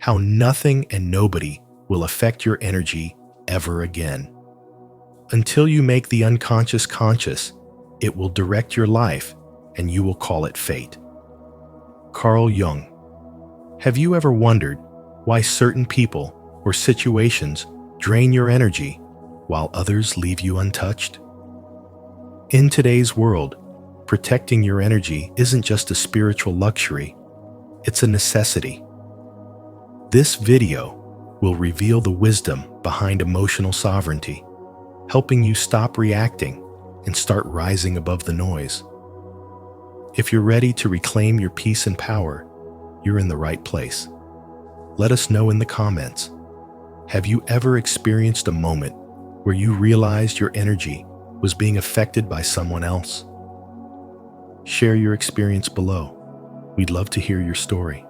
how nothing and nobody will affect your energy ever again. Until you make the unconscious conscious, it will direct your life and you will call it fate. Carl Jung. Have you ever wondered why certain people or situations drain your energy while others leave you untouched? In today's world, protecting your energy isn't just a spiritual luxury, it's a necessity. This video will reveal the wisdom behind emotional sovereignty, helping you stop reacting and start rising above the noise. If you're ready to reclaim your peace and power, you're in the right place. Let us know in the comments. Have you ever experienced a moment where you realized your energy was being affected by someone else? Share your experience below. We'd love to hear your story.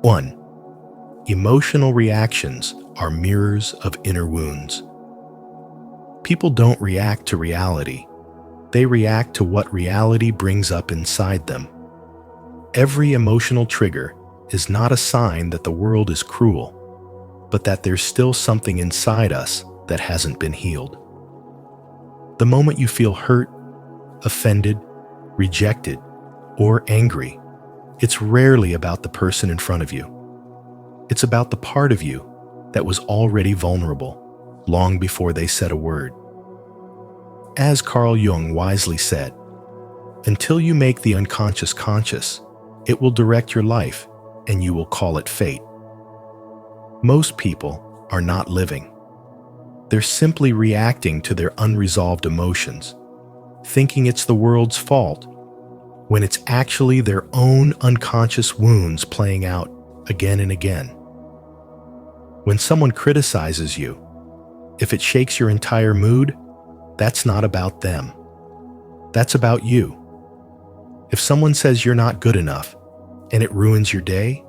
1. Emotional reactions are mirrors of inner wounds. People don't react to reality. They react to what reality brings up inside them. Every emotional trigger is not a sign that the world is cruel, but that there's still something inside us that hasn't been healed. The moment you feel hurt, offended, rejected, or angry, it's rarely about the person in front of you. It's about the part of you that was already vulnerable long before they said a word. As Carl Jung wisely said, until you make the unconscious conscious, it will direct your life and you will call it fate. Most people are not living. They're simply reacting to their unresolved emotions, thinking it's the world's fault, when it's actually their own unconscious wounds playing out again and again. When someone criticizes you, if it shakes your entire mood, that's not about them. That's about you. If someone says you're not good enough and it ruins your day,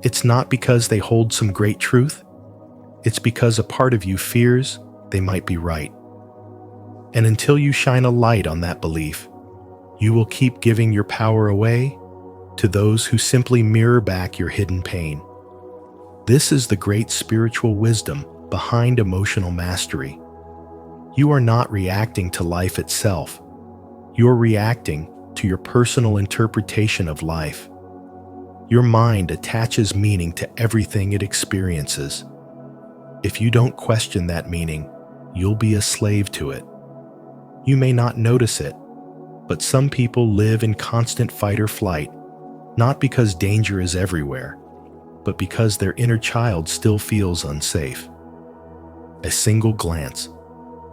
it's not because they hold some great truth. It's because a part of you fears they might be right. And until you shine a light on that belief, you will keep giving your power away to those who simply mirror back your hidden pain. This is the great spiritual wisdom behind emotional mastery. You are not reacting to life itself. You're reacting to your personal interpretation of life. Your mind attaches meaning to everything it experiences. If you don't question that meaning, you'll be a slave to it. You may not notice it, but some people live in constant fight or flight, not because danger is everywhere, but because their inner child still feels unsafe. A single glance,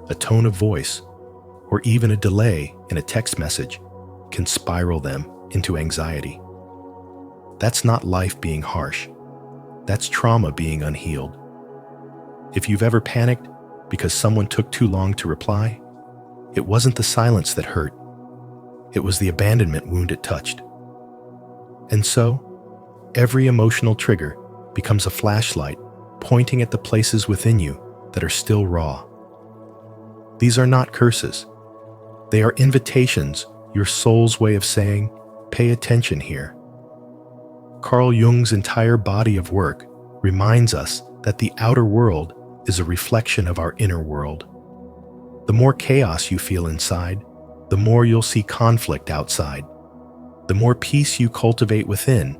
a tone of voice, or even a delay in a text message can spiral them into anxiety. That's not life being harsh. That's trauma being unhealed. If you've ever panicked because someone took too long to reply, it wasn't the silence that hurt. It was the abandonment wound it touched. And so, every emotional trigger becomes a flashlight pointing at the places within you that are still raw. These are not curses. They are invitations, your soul's way of saying, pay attention here. Carl Jung's entire body of work reminds us that the outer world is a reflection of our inner world. The more chaos you feel inside, the more you'll see conflict outside. The more peace you cultivate within,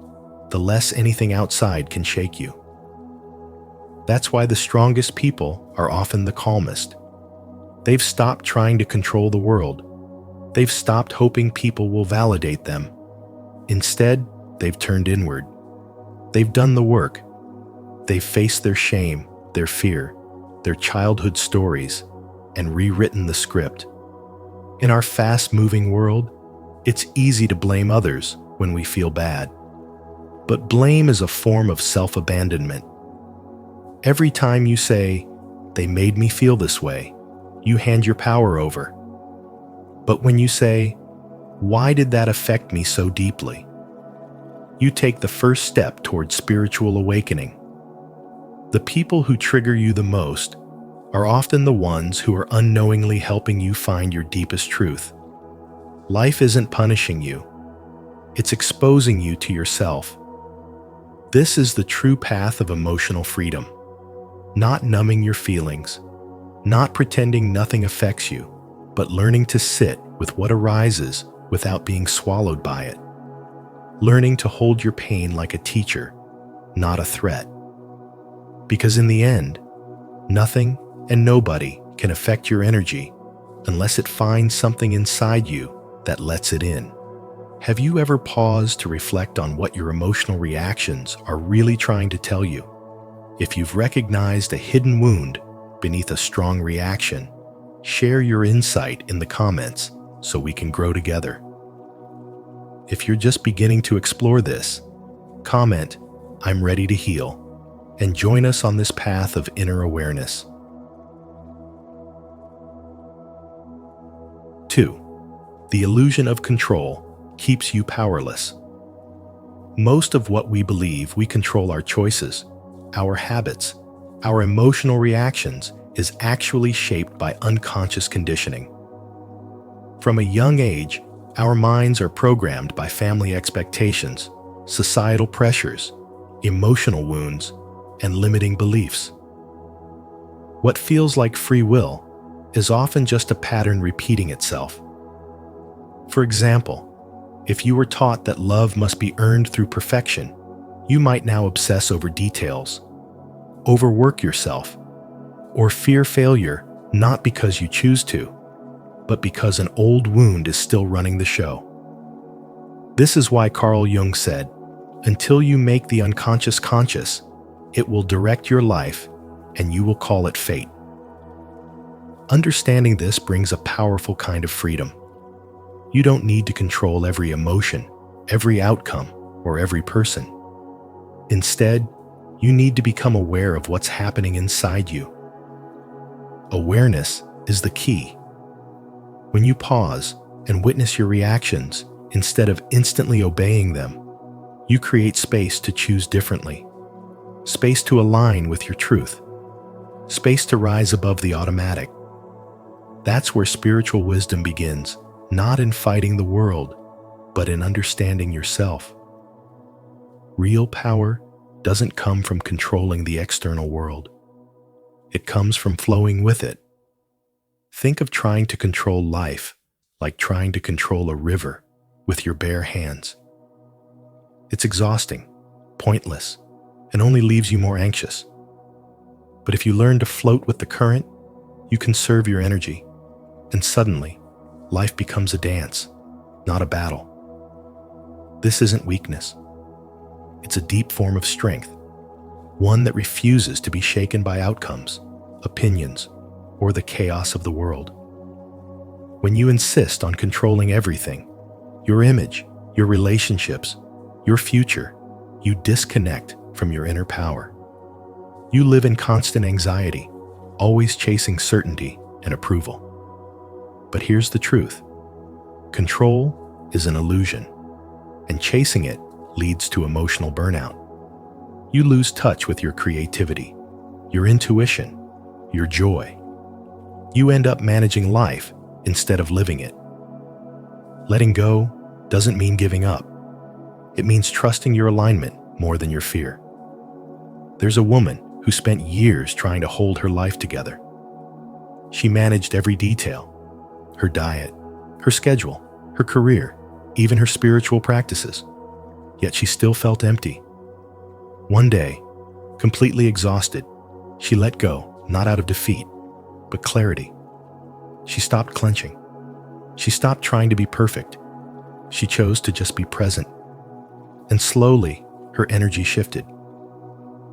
the less anything outside can shake you. That's why the strongest people are often the calmest. They've stopped trying to control the world. They've stopped hoping people will validate them. Instead, they've turned inward. They've done the work. They've faced their shame, their fear, their childhood stories, and rewritten the script. In our fast-moving world, it's easy to blame others when we feel bad. But blame is a form of self-abandonment. Every time you say, "They made me feel this way," you hand your power over. But when you say, "Why did that affect me so deeply?" you take the first step towards spiritual awakening. The people who trigger you the most are often the ones who are unknowingly helping you find your deepest truth. Life isn't punishing you. It's exposing you to yourself. This is the true path of emotional freedom. Not numbing your feelings, not pretending nothing affects you, but learning to sit with what arises without being swallowed by it. Learning to hold your pain like a teacher, not a threat. Because in the end, nothing and nobody can affect your energy unless it finds something inside you that lets it in. Have you ever paused to reflect on what your emotional reactions are really trying to tell you? If you've recognized a hidden wound beneath a strong reaction, share your insight in the comments so we can grow together. If you're just beginning to explore this, comment, "I'm ready to heal," and join us on this path of inner awareness. 2. The illusion of control keeps you powerless. Most of what we believe we control our choices, our habits, our emotional reactions is actually shaped by unconscious conditioning. From a young age, our minds are programmed by family expectations, societal pressures, emotional wounds, and limiting beliefs. What feels like free will is often just a pattern repeating itself. For example, if you were taught that love must be earned through perfection, you might now obsess over details, overwork yourself, or fear failure not because you choose to, but because an old wound is still running the show. This is why Carl Jung said, "Until you make the unconscious conscious, it will direct your life and you will call it fate." Understanding this brings a powerful kind of freedom. You don't need to control every emotion, every outcome, or every person. Instead, you need to become aware of what's happening inside you. Awareness is the key. When you pause and witness your reactions instead of instantly obeying them, you create space to choose differently, space to align with your truth, space to rise above the automatic. That's where spiritual wisdom begins, not in fighting the world, but in understanding yourself. Real power doesn't come from controlling the external world. It comes from flowing with it. Think of trying to control life like trying to control a river with your bare hands. It's exhausting, pointless, and only leaves you more anxious. But if you learn to float with the current, you conserve your energy, and suddenly, life becomes a dance, not a battle. This isn't weakness. It's a deep form of strength, one that refuses to be shaken by outcomes, opinions, or the chaos of the world. When you insist on controlling everything, your image, your relationships, your future, you disconnect from your inner power. You live in constant anxiety, always chasing certainty and approval. But here's the truth. Control is an illusion, and chasing it leads to emotional burnout. You lose touch with your creativity, your intuition, your joy. You end up managing life instead of living it. Letting go doesn't mean giving up. It means trusting your alignment more than your fear. There's a woman who spent years trying to hold her life together. She managed every detail: her diet, her schedule, her career, even her spiritual practices. Yet she still felt empty. One day, completely exhausted, she let go, not out of defeat, but clarity. She stopped clenching. She stopped trying to be perfect. She chose to just be present. And slowly, her energy shifted.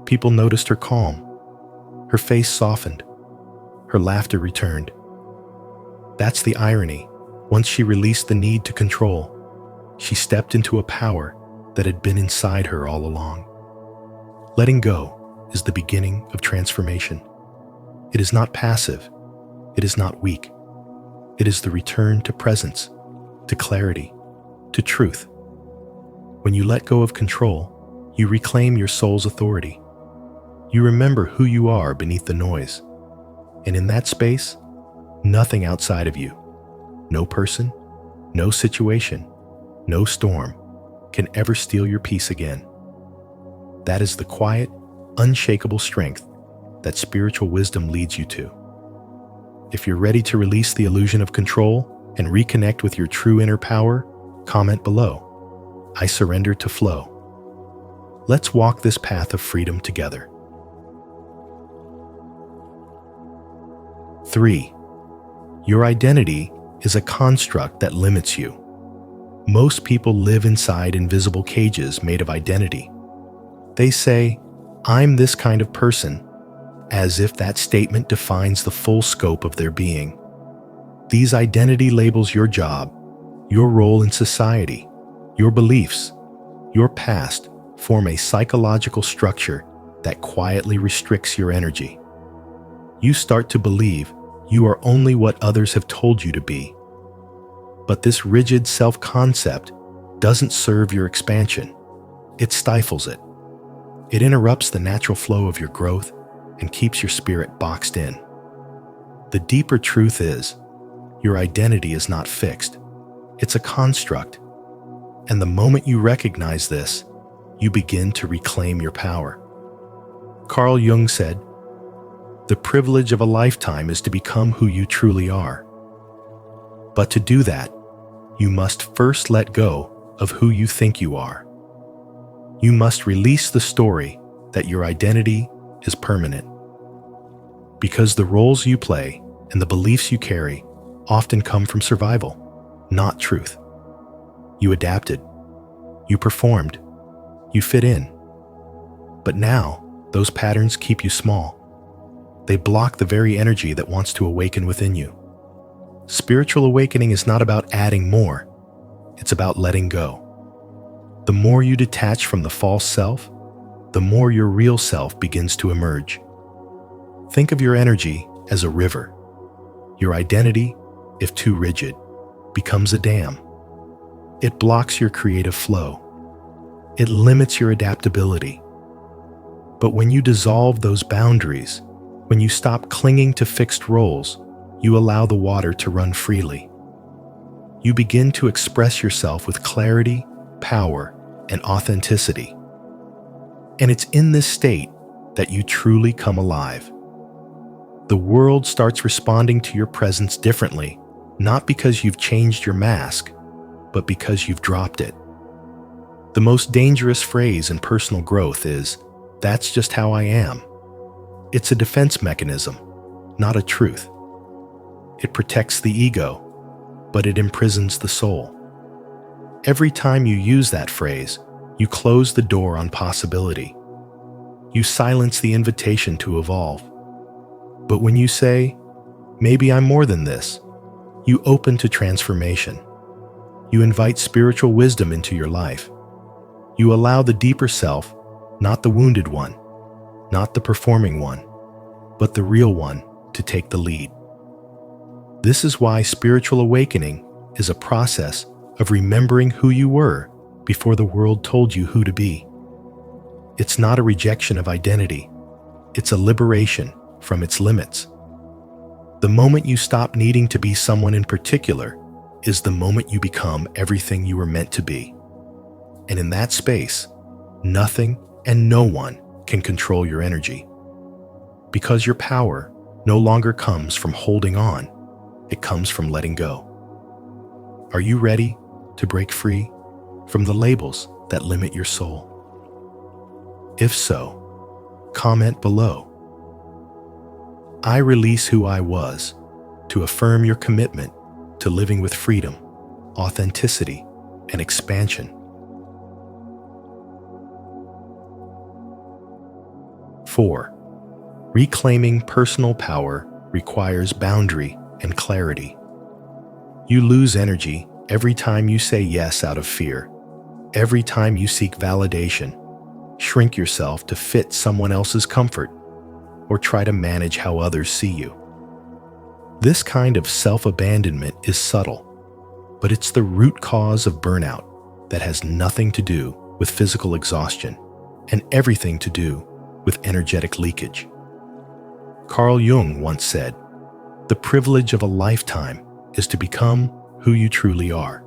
People noticed her calm. Her face softened. Her laughter returned. That's the irony. Once she released the need to control, she stepped into a power that had been inside her all along. Letting go is the beginning of transformation. It is not passive. It is not weak. It is the return to presence, to clarity, to truth. When you let go of control, you reclaim your soul's authority. You remember who you are beneath the noise. And in that space, nothing outside of you, no person, no situation, no storm, can ever steal your peace again. That is the quiet, unshakable strength that spiritual wisdom leads you to. If you're ready to release the illusion of control and reconnect with your true inner power, comment below. I surrender to flow. Let's walk this path of freedom together. 3. Your identity is a construct that limits you. Most people live inside invisible cages made of identity. They say, "I'm this kind of person," as if that statement defines the full scope of their being. These identity labels your job, your role in society, your beliefs, your past form a psychological structure that quietly restricts your energy. You start to believe you are only what others have told you to be. But this rigid self-concept doesn't serve your expansion. It stifles it. It interrupts the natural flow of your growth and keeps your spirit boxed in. The deeper truth is, your identity is not fixed. It's a construct. And the moment you recognize this, you begin to reclaim your power. Carl Jung said, "The privilege of a lifetime is to become who you truly are." But to do that, you must first let go of who you think you are. You must release the story that your identity is permanent. Because the roles you play and the beliefs you carry often come from survival, not truth. You adapted. You performed. You fit in. But now, those patterns keep you small. They block the very energy that wants to awaken within you. Spiritual awakening is not about adding more. It's about letting go. The more you detach from the false self, the more your real self begins to emerge. Think of your energy as a river. Your identity, if too rigid, becomes a dam. It blocks your creative flow. It limits your adaptability. But when you dissolve those boundaries, when you stop clinging to fixed roles, you allow the water to run freely. You begin to express yourself with clarity, power, and authenticity. And it's in this state that you truly come alive. The world starts responding to your presence differently, not because you've changed your mask, but because you've dropped it. The most dangerous phrase in personal growth is, "That's just how I am." It's a defense mechanism, not a truth. It protects the ego, but it imprisons the soul. Every time you use that phrase, you close the door on possibility. You silence the invitation to evolve. But when you say, "Maybe I'm more than this," you open to transformation. You invite spiritual wisdom into your life. You allow the deeper self, not the wounded one, not the performing one, but the real one, to take the lead. This is why spiritual awakening is a process of remembering who you were before the world told you who to be. It's not a rejection of identity. It's a liberation from its limits. The moment you stop needing to be someone in particular is the moment you become everything you were meant to be. And in that space, nothing and no one can control your energy. Because your power no longer comes from holding on, it comes from letting go. Are you ready to break free from the labels that limit your soul? If so, comment below. I release who I was to affirm your commitment to living with freedom, authenticity, and expansion. 4. Reclaiming personal power requires boundary and clarity. You lose energy every time you say yes out of fear, every time you seek validation, shrink yourself to fit someone else's comfort, or try to manage how others see you. This kind of self-abandonment is subtle, but it's the root cause of burnout that has nothing to do with physical exhaustion and everything to do with energetic leakage. Carl Jung once said, "The privilege of a lifetime is to become who you truly are."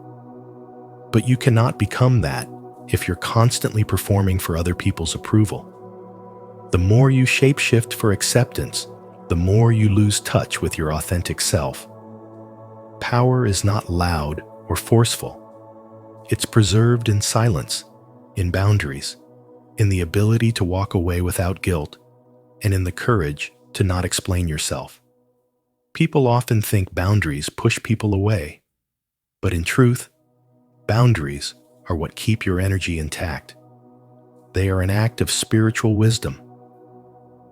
But you cannot become that if you're constantly performing for other people's approval. The more you shapeshift for acceptance, the more you lose touch with your authentic self. Power is not loud or forceful. It's preserved in silence, in boundaries, in the ability to walk away without guilt, and in the courage to not explain yourself. People often think boundaries push people away, but in truth, boundaries are what keep your energy intact. They are an act of spiritual wisdom.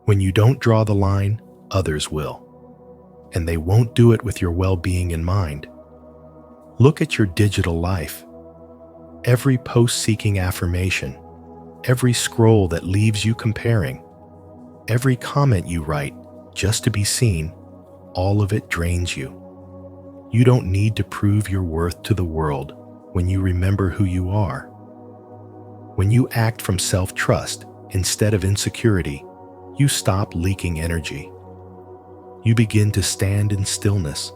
When you don't draw the line, others will, and they won't do it with your well-being in mind. Look at your digital life. Every post seeking affirmation, every scroll that leaves you comparing, every comment you write just to be seen, all of it drains you. You don't need to prove your worth to the world when you remember who you are. When you act from self-trust instead of insecurity, you stop leaking energy. You begin to stand in stillness,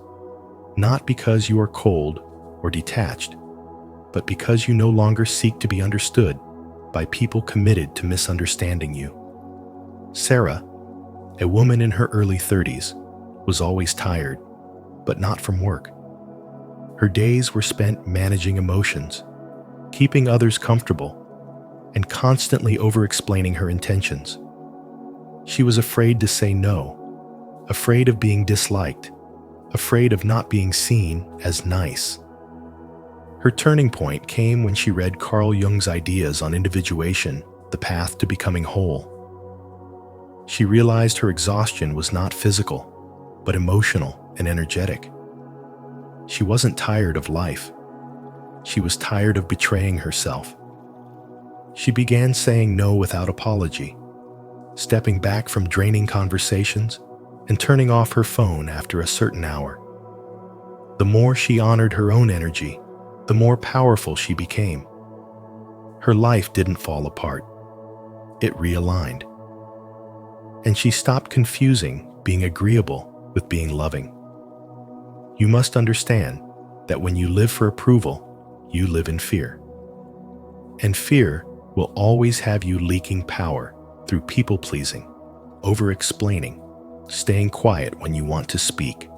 not because you are cold or detached, but because you no longer seek to be understood by people committed to misunderstanding you. Sarah, a woman in her early 30s, was always tired, but not from work. Her days were spent managing emotions, keeping others comfortable, and constantly over-explaining her intentions. She was afraid to say no, afraid of being disliked, afraid of not being seen as nice. Her turning point came when she read Carl Jung's ideas on individuation, the path to becoming whole. She realized her exhaustion was not physical, but emotional and energetic. She wasn't tired of life. She was tired of betraying herself. She began saying no without apology, stepping back from draining conversations and turning off her phone after a certain hour. The more she honored her own energy, the more powerful she became. Her life didn't fall apart. It realigned. And she stopped confusing being agreeable with being loving. You must understand that when you live for approval, you live in fear. And fear will always have you leaking power through people-pleasing, over-explaining, staying quiet when you want to speak,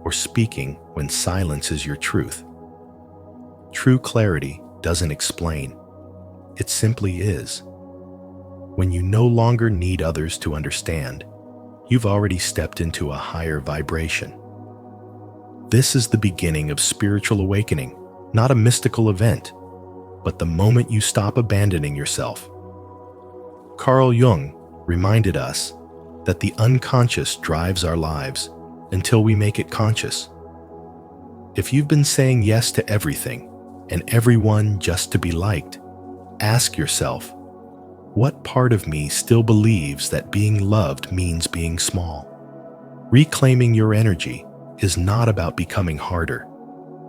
or speaking when silence is your truth. True clarity doesn't explain. It simply is. When you no longer need others to understand, you've already stepped into a higher vibration. This is the beginning of spiritual awakening, not a mystical event, but the moment you stop abandoning yourself. Carl Jung reminded us that the unconscious drives our lives until we make it conscious. If you've been saying yes to everything and everyone just to be liked, ask yourself, what part of me still believes that being loved means being small? Reclaiming your energy is not about becoming harder.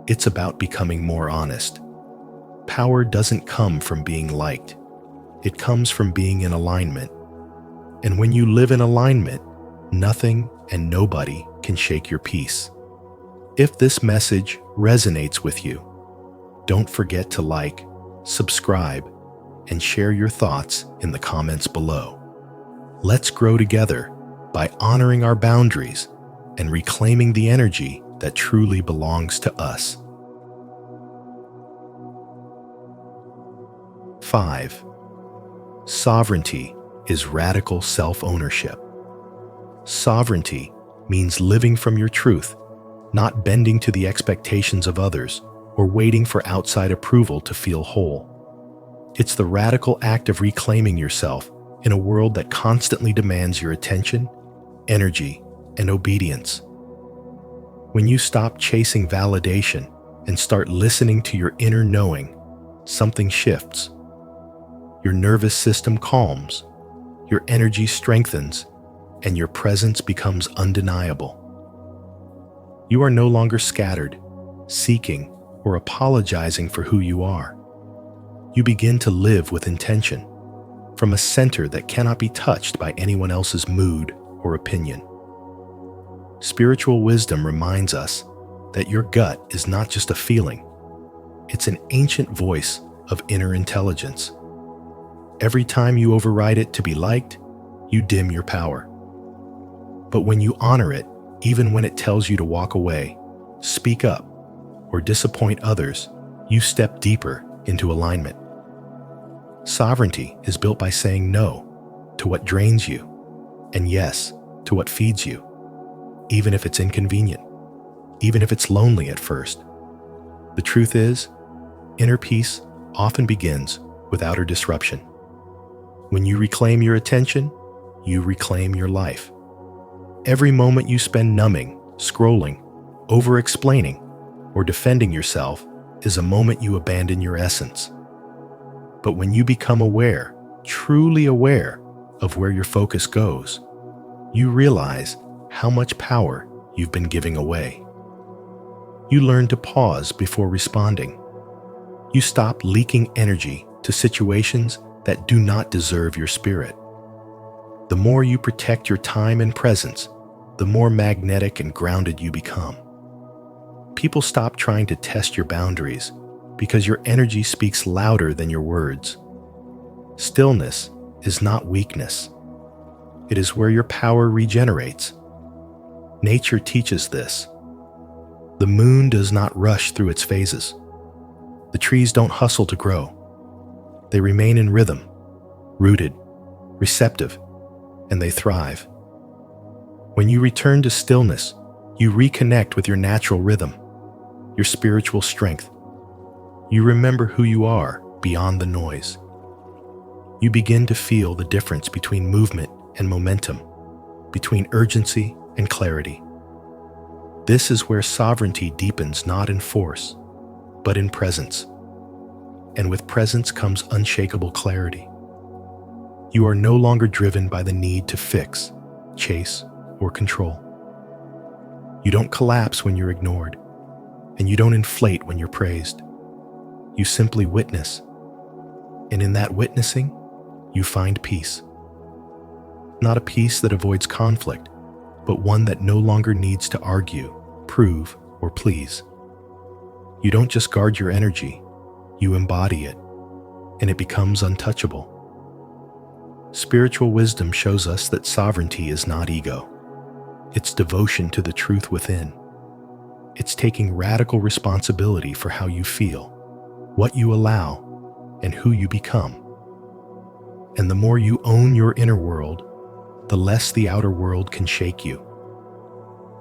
It's about becoming more honest. Power doesn't come from being liked. It comes from being in alignment. And when you live in alignment, nothing and nobody can shake your peace. If this message resonates with you, don't forget to like, subscribe, and share your thoughts in the comments below. Let's grow together by honoring our boundaries and reclaiming the energy that truly belongs to us. 5. Sovereignty is radical self-ownership. Sovereignty means living from your truth, not bending to the expectations of others or waiting for outside approval to feel whole. It's the radical act of reclaiming yourself in a world that constantly demands your attention, energy, and obedience. When you stop chasing validation and start listening to your inner knowing, something shifts. Your nervous system calms, your energy strengthens, and your presence becomes undeniable. You are no longer scattered, seeking, or apologizing for who you are. You begin to live with intention, from a center that cannot be touched by anyone else's mood or opinion. Spiritual wisdom reminds us that your gut is not just a feeling. It's an ancient voice of inner intelligence. Every time you override it to be liked, you dim your power. But when you honor it, even when it tells you to walk away, speak up, or disappoint others, you step deeper into alignment. Sovereignty is built by saying no to what drains you and yes to what feeds you, even if it's inconvenient, even if it's lonely at first. The truth is, inner peace often begins with outer disruption. When you reclaim your attention, you reclaim your life. Every moment you spend numbing, scrolling, over-explaining, or defending yourself is a moment you abandon your essence. But when you become aware, truly aware of where your focus goes, you realize how much power you've been giving away. You learn to pause before responding. You stop leaking energy to situations that do not deserve your spirit. The more you protect your time and presence, the more magnetic and grounded you become. People stop trying to test your boundaries because your energy speaks louder than your words. Stillness is not weakness. It is where your power regenerates. Nature teaches this. The moon does not rush through its phases. The trees don't hustle to grow. They remain in rhythm, rooted, receptive, and they thrive. When you return to stillness, you reconnect with your natural rhythm, your spiritual strength. You remember who you are beyond the noise. You begin to feel the difference between movement and momentum, between urgency and clarity. This is where sovereignty deepens not in force, but in presence. And with presence comes unshakable clarity. You are no longer driven by the need to fix, chase, or control. You don't collapse when you're ignored, and you don't inflate when you're praised. You simply witness, and in that witnessing, you find peace. Not a peace that avoids conflict, but one that no longer needs to argue, prove, or please. You don't just guard your energy, you embody it, and it becomes untouchable. Spiritual wisdom shows us that sovereignty is not ego. It's devotion to the truth within. It's taking radical responsibility for how you feel, what you allow, and who you become. And the more you own your inner world, the less the outer world can shake you.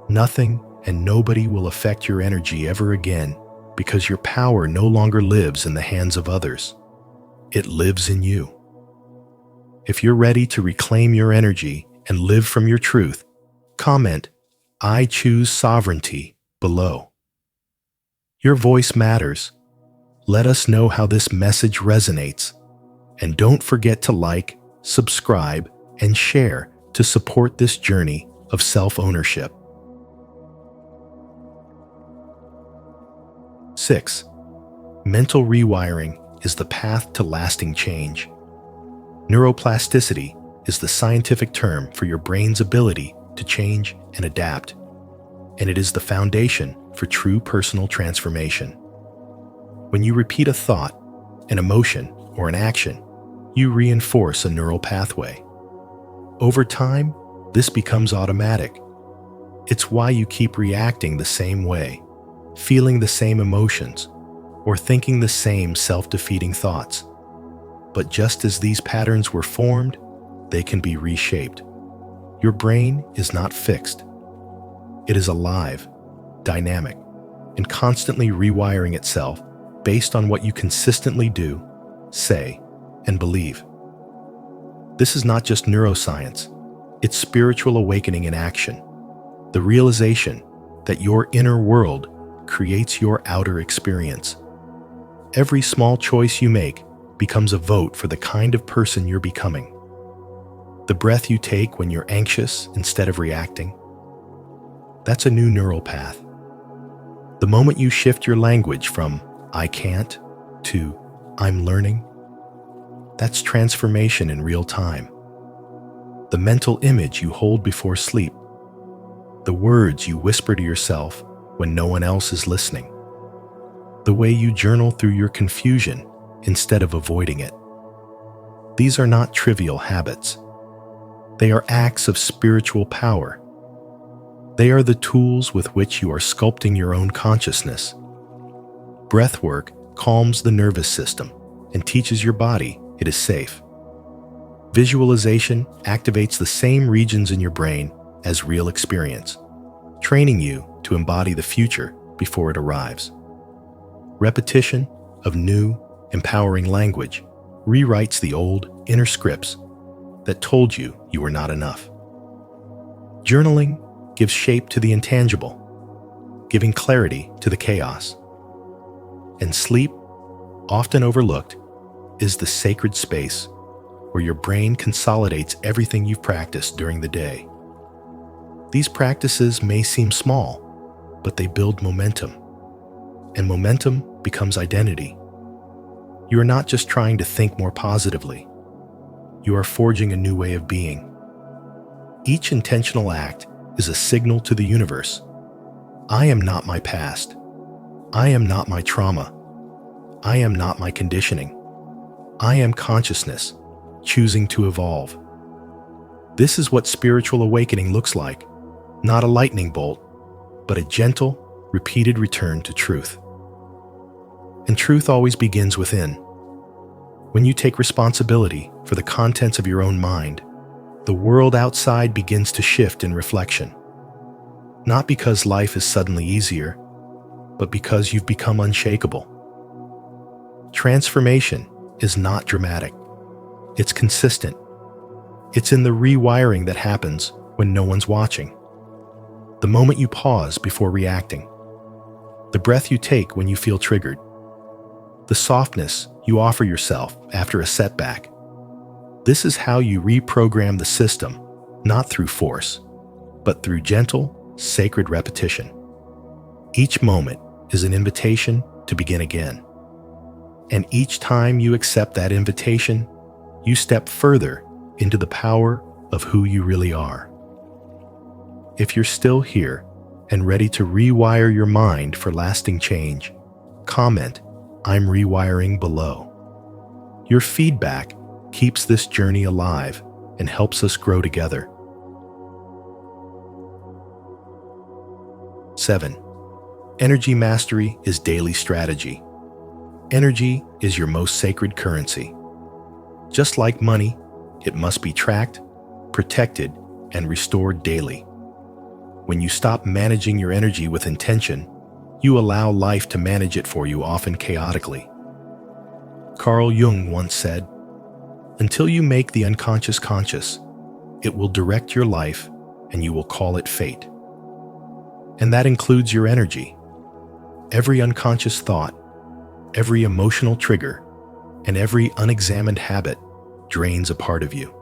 Nothing and nobody will affect your energy ever again because your power no longer lives in the hands of others. It lives in you. If you're ready to reclaim your energy and live from your truth, comment, "I choose sovereignty," below. Your voice matters. Let us know how this message resonates. And don't forget to like, subscribe, and share to support this journey of self-ownership. 6. Mental rewiring is the path to lasting change. Neuroplasticity is the scientific term for your brain's ability to change and adapt, and it is the foundation for true personal transformation. When you repeat a thought, an emotion, or an action, you reinforce a neural pathway. Over time, this becomes automatic. It's why you keep reacting the same way, feeling the same emotions, or thinking the same self-defeating thoughts. But just as these patterns were formed, they can be reshaped. Your brain is not fixed. It is alive, dynamic, and constantly rewiring itself based on what you consistently do, say, and believe. This is not just neuroscience, it's spiritual awakening in action. The realization that your inner world creates your outer experience. Every small choice you make becomes a vote for the kind of person you're becoming. The breath you take when you're anxious instead of reacting, that's a new neural path. The moment you shift your language from "I can't" to "I'm learning," that's transformation in real time. The mental image you hold before sleep, the words you whisper to yourself when no one else is listening, the way you journal through your confusion instead of avoiding it. These are not trivial habits. They are acts of spiritual power. They are the tools with which you are sculpting your own consciousness. Breathwork calms the nervous system and teaches your body it is safe. Visualization activates the same regions in your brain as real experience, training you to embody the future before it arrives. Repetition of new, empowering language rewrites the old inner scripts that told you you were not enough. Journaling gives shape to the intangible, giving clarity to the chaos. And sleep, often overlooked, is the sacred space where your brain consolidates everything you've practiced during the day. These practices may seem small, but they build momentum, and momentum becomes identity. You are not just trying to think more positively. You are forging a new way of being. Each intentional act is a signal to the universe. I am not my past. I am not my trauma. I am not my conditioning. I am consciousness, choosing to evolve. This is what spiritual awakening looks like, not a lightning bolt, but a gentle, repeated return to truth. And truth always begins within. When you take responsibility for the contents of your own mind, the world outside begins to shift in reflection. Not because life is suddenly easier, but because you've become unshakable. Transformation is not dramatic. It's consistent. It's in the rewiring that happens when no one's watching. The moment you pause before reacting. The breath you take when you feel triggered. The softness you offer yourself after a setback. This is how you reprogram the system, not through force, but through gentle, sacred repetition. Each moment is an invitation to begin again. And each time you accept that invitation, you step further into the power of who you really are. If you're still here and ready to rewire your mind for lasting change, comment, "I'm rewiring" below. Your feedback keeps this journey alive and helps us grow together. 7. Energy mastery is daily strategy. Energy is your most sacred currency. Just like money, it must be tracked, protected, and restored daily. When you stop managing your energy with intention, you allow life to manage it for you, often chaotically. Carl Jung once said, "Until you make the unconscious conscious, it will direct your life and you will call it fate." And that includes your energy. Every unconscious thought, every emotional trigger, and every unexamined habit drains a part of you.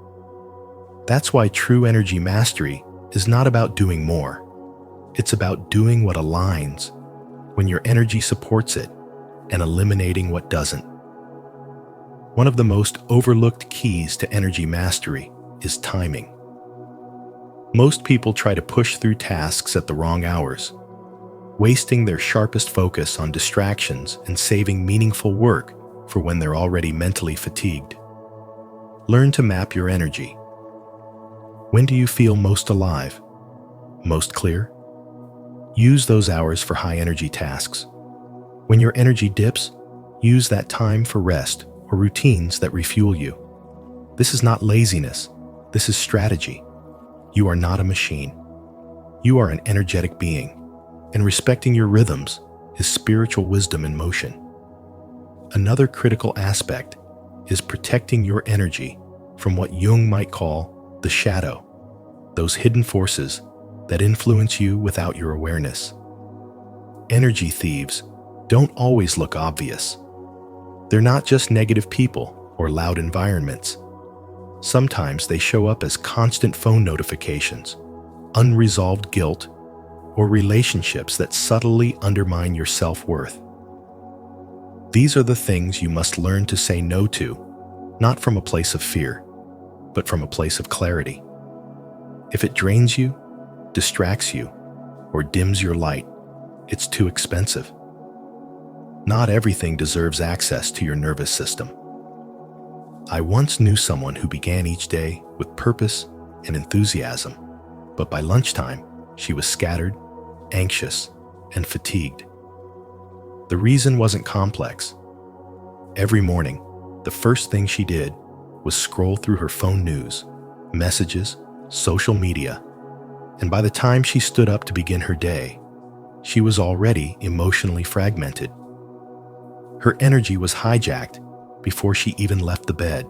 That's why true energy mastery is not about doing more. It's about doing what aligns when your energy supports it and eliminating what doesn't. One of the most overlooked keys to energy mastery is timing. Most people try to push through tasks at the wrong hours, wasting their sharpest focus on distractions and saving meaningful work for when they're already mentally fatigued. Learn to map your energy. When do you feel most alive? Most clear? Use those hours for high-energy tasks. When your energy dips, use that time for rest or routines that refuel you. This is not laziness. This is strategy. You are not a machine. You are an energetic being, and respecting your rhythms is spiritual wisdom in motion. Another critical aspect is protecting your energy from what Jung might call the shadow, those hidden forces that influence you without your awareness. Energy thieves don't always look obvious. They're not just negative people or loud environments. Sometimes they show up as constant phone notifications, unresolved guilt, or relationships that subtly undermine your self-worth. These are the things you must learn to say no to, not from a place of fear, but from a place of clarity. If it drains you, distracts you, or dims your light, it's too expensive. Not everything deserves access to your nervous system. I once knew someone who began each day with purpose and enthusiasm, but by lunchtime, she was scattered, anxious, and fatigued. The reason wasn't complex. Every morning, the first thing she did was scroll through her phone news, messages, social media, and by the time she stood up to begin her day, she was already emotionally fragmented. Her energy was hijacked before she even left the bed.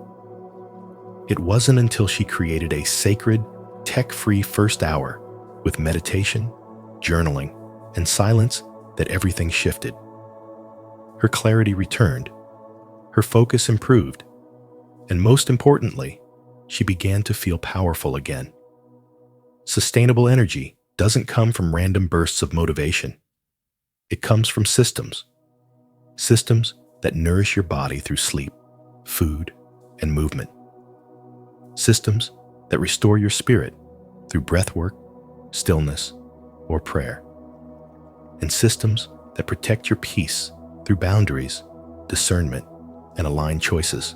It wasn't until she created a sacred, tech-free first hour with meditation, journaling, and silence that everything shifted. Her clarity returned, her focus improved, and most importantly, she began to feel powerful again. Sustainable energy doesn't come from random bursts of motivation. It comes from systems that nourish your body through sleep, food, and movement. Systems that restore your spirit through breath work, stillness, or prayer. And systems that protect your peace through boundaries, discernment, and aligned choices.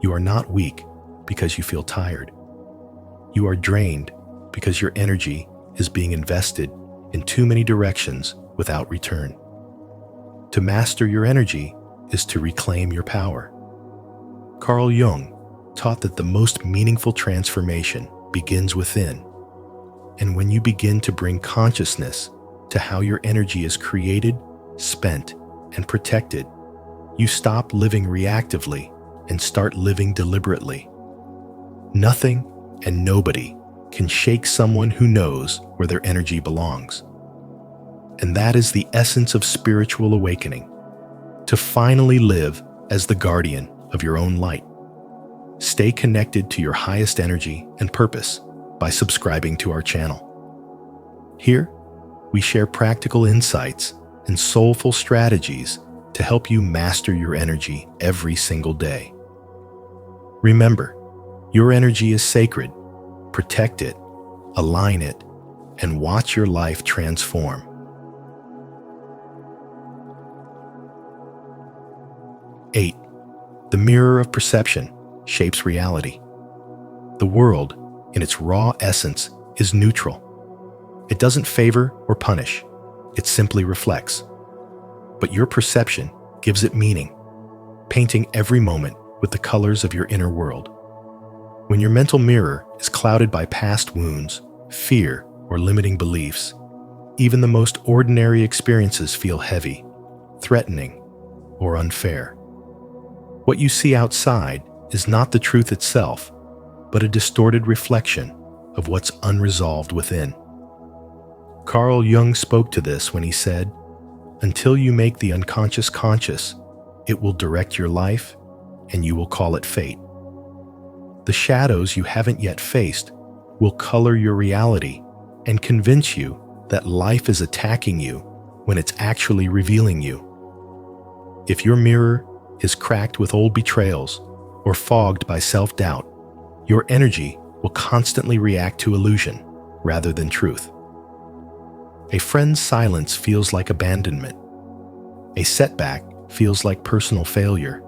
You are not weak because you feel tired. You are drained because your energy is being invested in too many directions without return. To master your energy is to reclaim your power. Carl Jung taught that the most meaningful transformation begins within. And when you begin to bring consciousness to how your energy is created, spent, and protected, you stop living reactively and start living deliberately. Nothing and nobody can shake someone who knows where their energy belongs. And that is the essence of spiritual awakening, to finally live as the guardian of your own light. Stay connected to your highest energy and purpose by subscribing to our channel. Here, we share practical insights and soulful strategies to help you master your energy every single day. Remember, your energy is sacred. Protect it, align it, and watch your life transform. Eight, the mirror of perception shapes reality. The world, in its raw essence, is neutral. It doesn't favor or punish. It simply reflects. But your perception gives it meaning, painting every moment with the colors of your inner world. When your mental mirror is clouded by past wounds, fear, or limiting beliefs, even the most ordinary experiences feel heavy, threatening, or unfair. What you see outside is not the truth itself, but a distorted reflection of what's unresolved within. Carl Jung spoke to this when he said, "Until you make the unconscious conscious, it will direct your life, and you will call it fate." The shadows you haven't yet faced will color your reality and convince you that life is attacking you when it's actually revealing you. If your mirror is cracked with old betrayals or fogged by self-doubt, your energy will constantly react to illusion rather than truth. A friend's silence feels like abandonment. A setback feels like personal failure.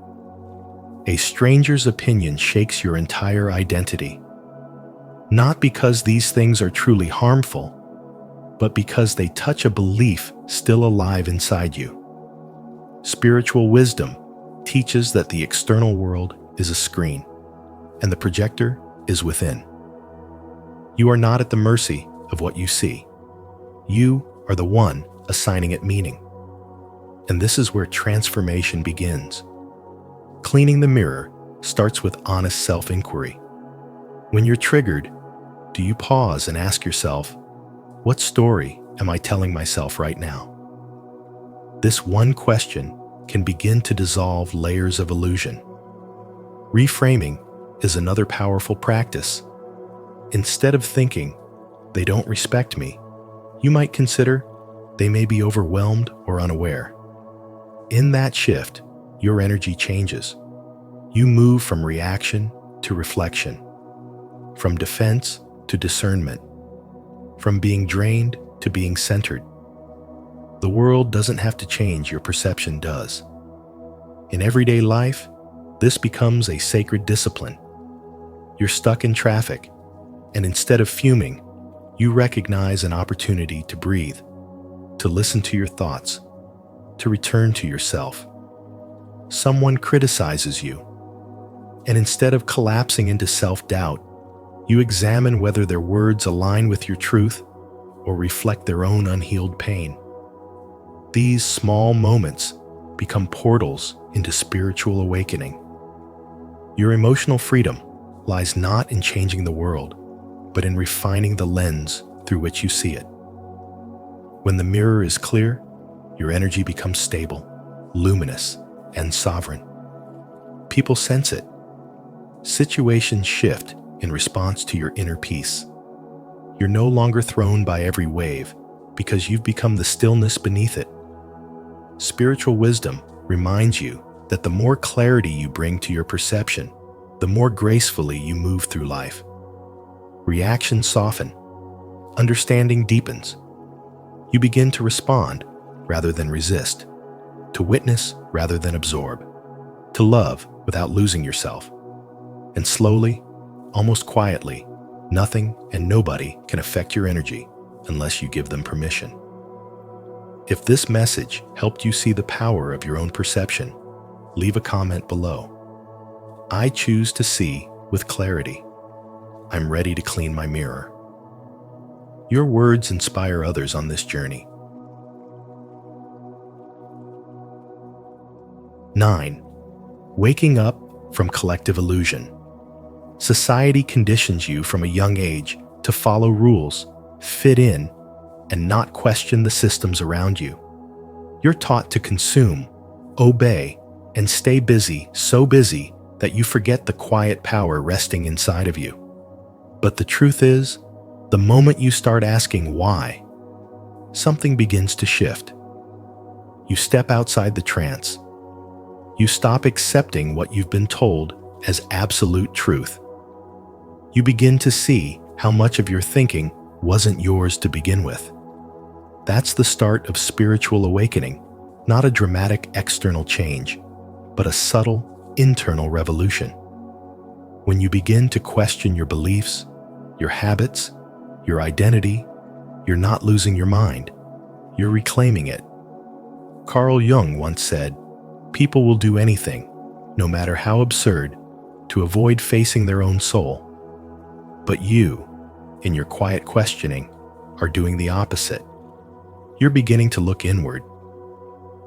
A stranger's opinion shakes your entire identity. Not because these things are truly harmful, but because they touch a belief still alive inside you. Spiritual wisdom teaches that the external world is a screen, and the projector is within. You are not at the mercy of what you see. You are the one assigning it meaning. And this is where transformation begins. Cleaning the mirror starts with honest self-inquiry. When you're triggered, do you pause and ask yourself, what story am I telling myself right now? This one question can begin to dissolve layers of illusion. Reframing is another powerful practice. Instead of thinking, they don't respect me, you might consider, they may be overwhelmed or unaware. In that shift, your energy changes. You move from reaction to reflection, from defense to discernment, from being drained to being centered. The world doesn't have to change, your perception does. In everyday life, this becomes a sacred discipline. You're stuck in traffic, and instead of fuming, you recognize an opportunity to breathe, to listen to your thoughts, to return to yourself. Someone criticizes you, and instead of collapsing into self-doubt, you examine whether their words align with your truth or reflect their own unhealed pain. These small moments become portals into spiritual awakening. Your emotional freedom lies not in changing the world, but in refining the lens through which you see it. When the mirror is clear, your energy becomes stable, luminous, and sovereign. People sense it. Situations shift in response to your inner peace. You're no longer thrown by every wave because you've become the stillness beneath it. Spiritual wisdom reminds you that the more clarity you bring to your perception, the more gracefully you move through life. Reactions soften. Understanding deepens. You begin to respond rather than resist, to witness rather than absorb, to love without losing yourself. And slowly, almost quietly, nothing and nobody can affect your energy unless you give them permission. If this message helped you see the power of your own perception, leave a comment below. I choose to see with clarity. I'm ready to clean my mirror. Your words inspire others on this journey. 9. Waking up from collective illusion. Society conditions you from a young age to follow rules, fit in, and not question the systems around you. You're taught to consume, obey, and stay busy, so busy that you forget the quiet power resting inside of you. But the truth is, the moment you start asking why, something begins to shift. You step outside the trance. You stop accepting what you've been told as absolute truth. You begin to see how much of your thinking wasn't yours to begin with. That's the start of spiritual awakening, not a dramatic external change, but a subtle internal revolution. When you begin to question your beliefs, your habits, your identity, you're not losing your mind, you're reclaiming it. Carl Jung once said, "People will do anything, no matter how absurd, to avoid facing their own soul. But you, in your quiet questioning, are doing the opposite. You're beginning to look inward.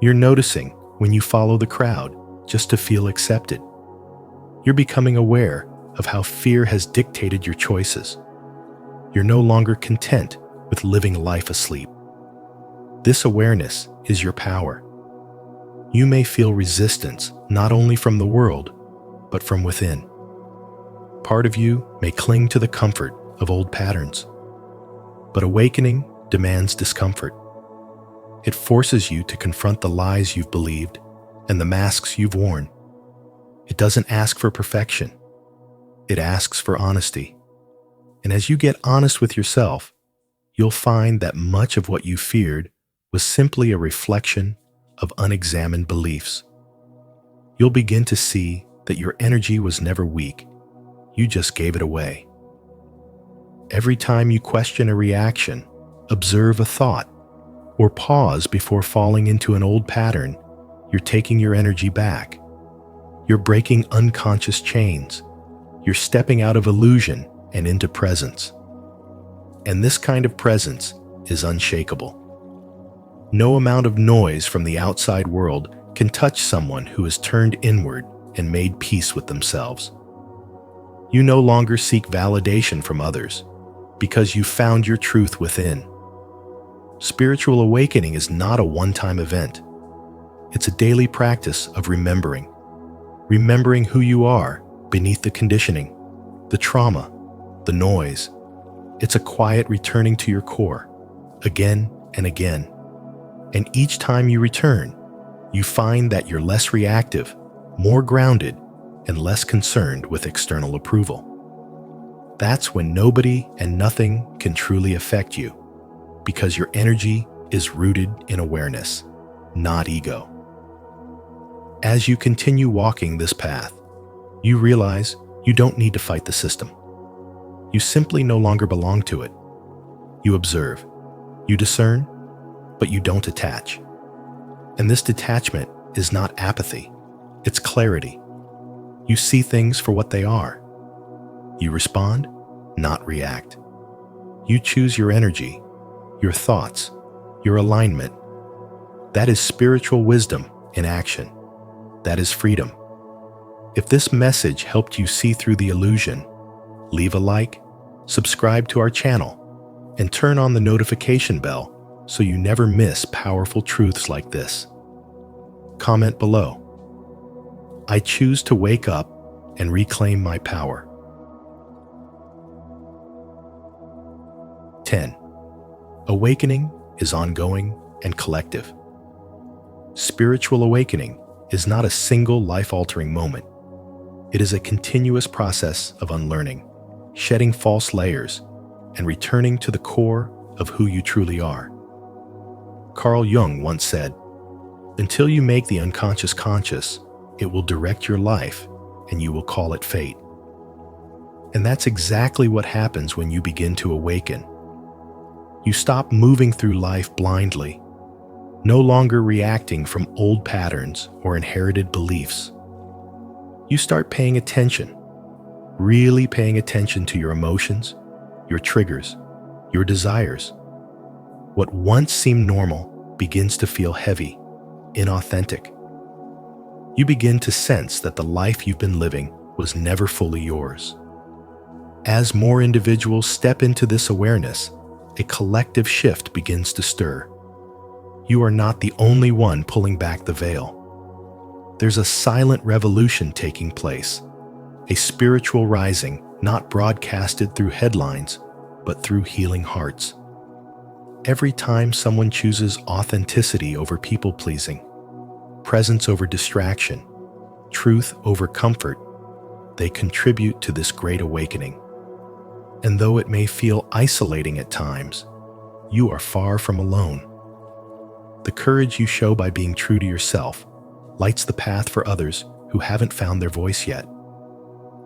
You're noticing when you follow the crowd just to feel accepted. You're becoming aware of how fear has dictated your choices. You're no longer content with living life asleep. This awareness is your power. You may feel resistance not only from the world, but from within. Part of you may cling to the comfort of old patterns. But awakening demands discomfort. It forces you to confront the lies you've believed and the masks you've worn. It doesn't ask for perfection. It asks for honesty. And as you get honest with yourself, you'll find that much of what you feared was simply a reflection of unexamined beliefs. You'll begin to see that your energy was never weak. You just gave it away. Every time you question a reaction, observe a thought, or pause before falling into an old pattern, you're taking your energy back. You're breaking unconscious chains. You're stepping out of illusion and into presence. And this kind of presence is unshakable. No amount of noise from the outside world can touch someone who has turned inward and made peace with themselves. You no longer seek validation from others because you found your truth within. Spiritual awakening is not a one-time event. It's a daily practice of remembering who you are beneath the conditioning, the trauma, the noise. It's a quiet returning to your core, again and again. And each time you return, you find that you're less reactive, more grounded, and less concerned with external approval. That's when nobody and nothing can truly affect you, because your energy is rooted in awareness, not ego. As you continue walking this path, you realize you don't need to fight the system. You simply no longer belong to it. You observe, you discern, but you don't attach. And this detachment is not apathy, it's clarity. You see things for what they are. You respond, not react. You choose your energy, your thoughts, your alignment. That is spiritual wisdom in action. That is freedom. If this message helped you see through the illusion, leave a like, subscribe to our channel, and turn on the notification bell so you never miss powerful truths like this. Comment below. I choose to wake up and reclaim my power. 10. Awakening is ongoing and collective. Spiritual awakening is not a single life-altering moment. It is a continuous process of unlearning, shedding false layers, and returning to the core of who you truly are. Carl Jung once said, "Until you make the unconscious conscious, it will direct your life and you will call it fate." And that's exactly what happens when you begin to awaken. You stop moving through life blindly, no longer reacting from old patterns or inherited beliefs. You start paying attention, really paying attention to your emotions, your triggers, your desires. What once seemed normal begins to feel heavy, inauthentic. You begin to sense that the life you've been living was never fully yours. As more individuals step into this awareness, a collective shift begins to stir. You are not the only one pulling back the veil. There's a silent revolution taking place, a spiritual rising not broadcasted through headlines, but through healing hearts. Every time someone chooses authenticity over people-pleasing, presence over distraction, truth over comfort, they contribute to this great awakening. And though it may feel isolating at times, you are far from alone. The courage you show by being true to yourself lights the path for others who haven't found their voice yet.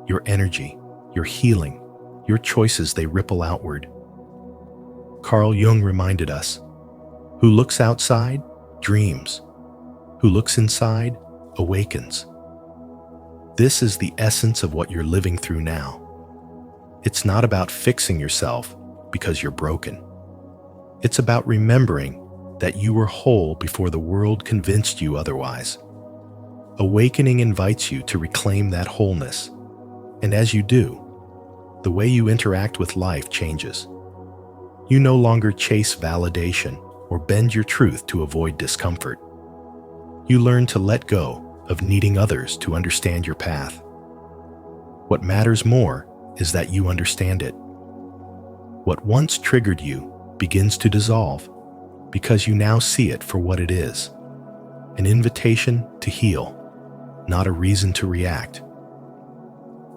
Your energy, your healing, your choices, they ripple outward. Carl Jung reminded us, "Who looks outside, dreams. Who looks inside, awakens." This is the essence of what you're living through now. It's not about fixing yourself because you're broken. It's about remembering that you were whole before the world convinced you otherwise. Awakening invites you to reclaim that wholeness. And as you do, the way you interact with life changes. You no longer chase validation or bend your truth to avoid discomfort. You learn to let go of needing others to understand your path. What matters more is that you understand it. What once triggered you begins to dissolve because you now see it for what it is, an invitation to heal, not a reason to react.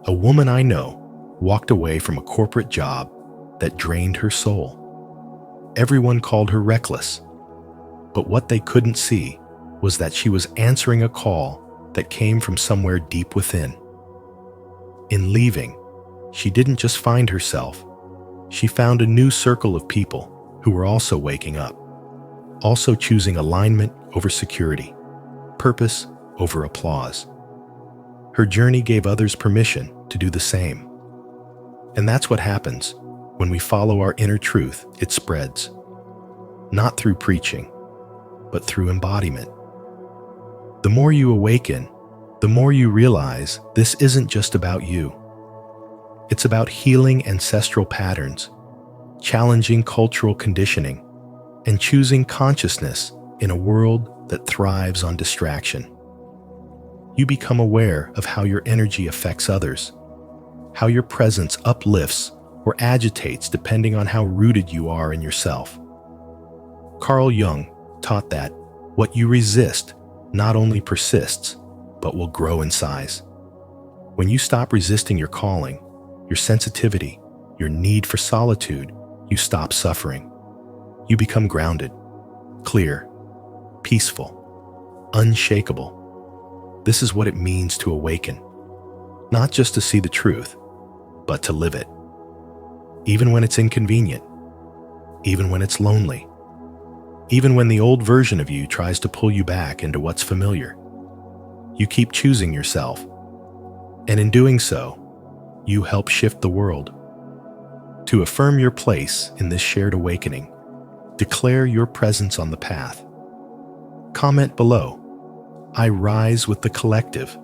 A woman I know walked away from a corporate job that drained her soul. Everyone called her reckless, but what they couldn't see was that she was answering a call that came from somewhere deep within. In leaving, she didn't just find herself, she found a new circle of people who were also waking up, also choosing alignment over security, purpose over applause. Her journey gave others permission to do the same. And that's what happens when we follow our inner truth. It spreads, not through preaching, but through embodiment. The more you awaken, the more you realize this isn't just about you. It's about healing ancestral patterns, challenging cultural conditioning, and choosing consciousness in a world that thrives on distraction. You become aware of how your energy affects others, how your presence uplifts or agitates depending on how rooted you are in yourself. Carl Jung taught that what you resist not only persists, but will grow in size. When you stop resisting your calling, your sensitivity, your need for solitude, you stop suffering. You become grounded. clear, peaceful, unshakable. This is what it means to awaken, not just to see the truth, but to live it. Even when it's inconvenient, even when it's lonely, even when the old version of you tries to pull you back into what's familiar, you keep choosing yourself. And in doing so, you help shift the world. To affirm your place in this shared awakening, declare your presence on the path. Comment below, "I rise with the collective,"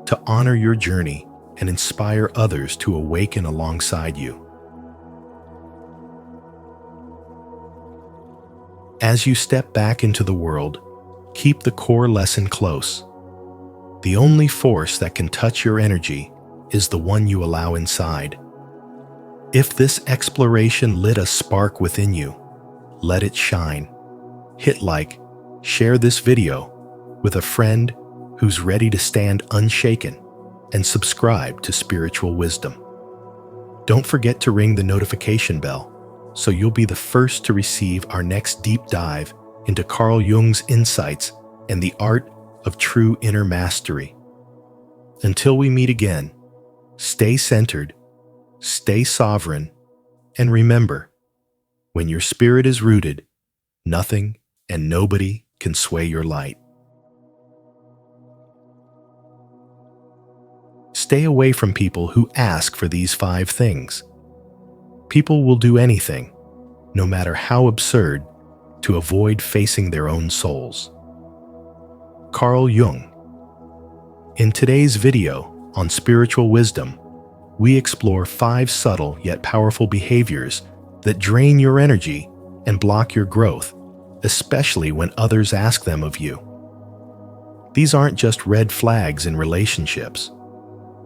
to honor your journey and inspire others to awaken alongside you. As you step back into the world, keep the core lesson close. The only force that can touch your energy is the one you allow inside. If this exploration lit a spark within you, let it shine. Hit like, share this video with a friend who's ready to stand unshaken, and subscribe to Spiritual Wisdom. Don't forget to ring the notification bell so you'll be the first to receive our next deep dive into Carl Jung's insights and the art of true inner mastery. Until we meet again, stay centered, stay sovereign, and remember, when your spirit is rooted, nothing and nobody can sway your light. Stay away from people who ask for these 5 things. People will do anything, no matter how absurd, to avoid facing their own souls. Carl Jung. In today's video on Spiritual Wisdom, we explore 5 subtle yet powerful behaviors that drain your energy and block your growth, especially when others ask them of you. These aren't just red flags in relationships.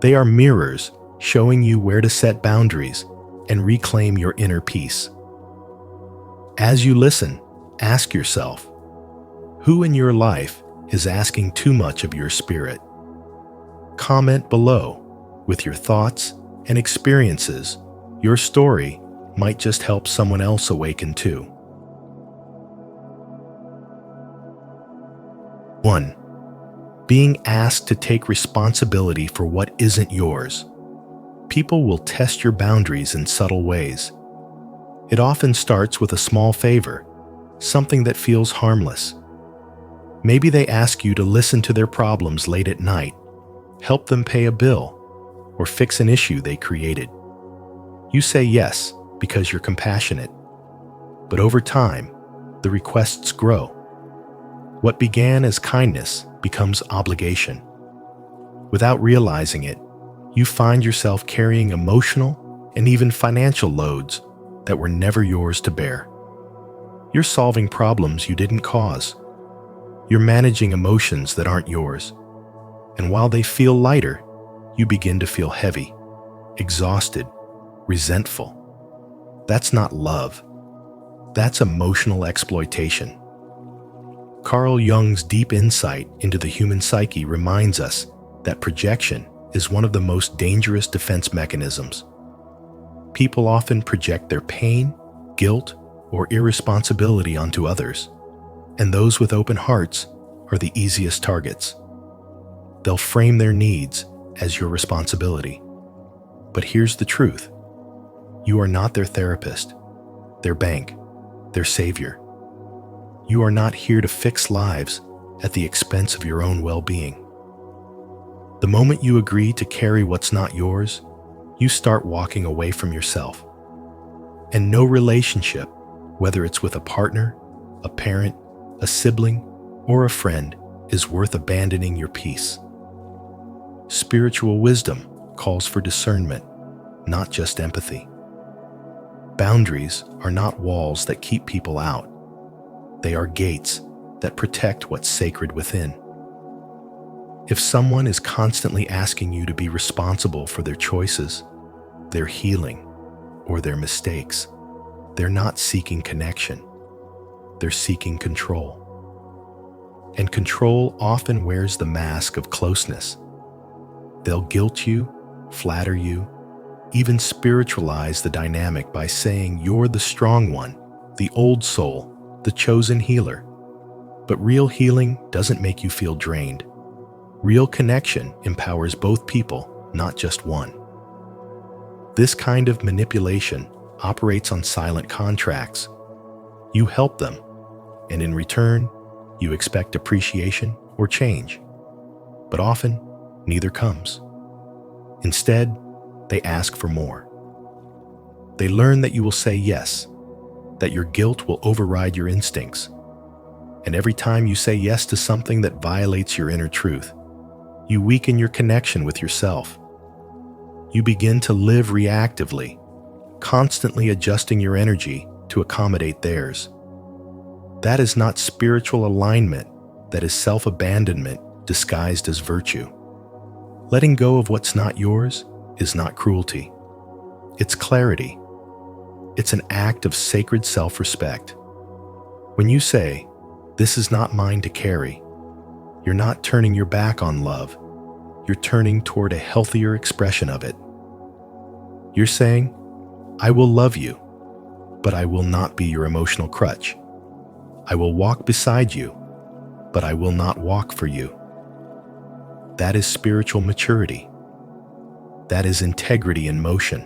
They are mirrors showing you where to set boundaries and reclaim your inner peace. As you listen, ask yourself, who in your life is asking too much of your spirit? Comment below with your thoughts and experiences. Your story might just help someone else awaken too. 1. Being asked to take responsibility for what isn't yours. People will test your boundaries in subtle ways. It often starts with a small favor, something that feels harmless. Maybe they ask you to listen to their problems late at night, help them pay a bill, or fix an issue they created. You say yes because you're compassionate. But over time, the requests grow. What began as kindness becomes obligation. Without realizing it, you find yourself carrying emotional and even financial loads that were never yours to bear. You're solving problems you didn't cause. You're managing emotions that aren't yours. And while they feel lighter, you begin to feel heavy, exhausted, resentful. That's not love. That's emotional exploitation. Carl Jung's deep insight into the human psyche reminds us that projection is one of the most dangerous defense mechanisms. People often project their pain, guilt, or irresponsibility onto others, and those with open hearts are the easiest targets. They'll frame their needs as your responsibility. But here's the truth. You are not their therapist, their bank, their savior. You are not here to fix lives at the expense of your own well-being. The moment you agree to carry what's not yours, you start walking away from yourself. And no relationship, whether it's with a partner, a parent, a sibling, or a friend, is worth abandoning your peace. Spiritual wisdom calls for discernment, not just empathy. Boundaries are not walls that keep people out. They are gates that protect what's sacred within. If someone is constantly asking you to be responsible for their choices, their healing, or their mistakes, they're not seeking connection. They're seeking control. And control often wears the mask of closeness. They'll guilt you, flatter you, even spiritualize the dynamic by saying you're the strong one, the old soul, the chosen healer. But real healing doesn't make you feel drained. Real connection empowers both people, not just one. This kind of manipulation operates on silent contracts. You help them, and in return, you expect appreciation or change. But often, neither comes. Instead, they ask for more. They learn that you will say yes, that your guilt will override your instincts. And every time you say yes to something that violates your inner truth, you weaken your connection with yourself. You begin to live reactively, constantly adjusting your energy to accommodate theirs. That is not spiritual alignment, that is self-abandonment disguised as virtue. Letting go of what's not yours is not cruelty. It's clarity. It's an act of sacred self-respect. When you say, "This is not mine to carry," you're not turning your back on love. You're turning toward a healthier expression of it. You're saying, "I will love you, but I will not be your emotional crutch. I will walk beside you, but I will not walk for you." That is spiritual maturity. That is integrity in motion.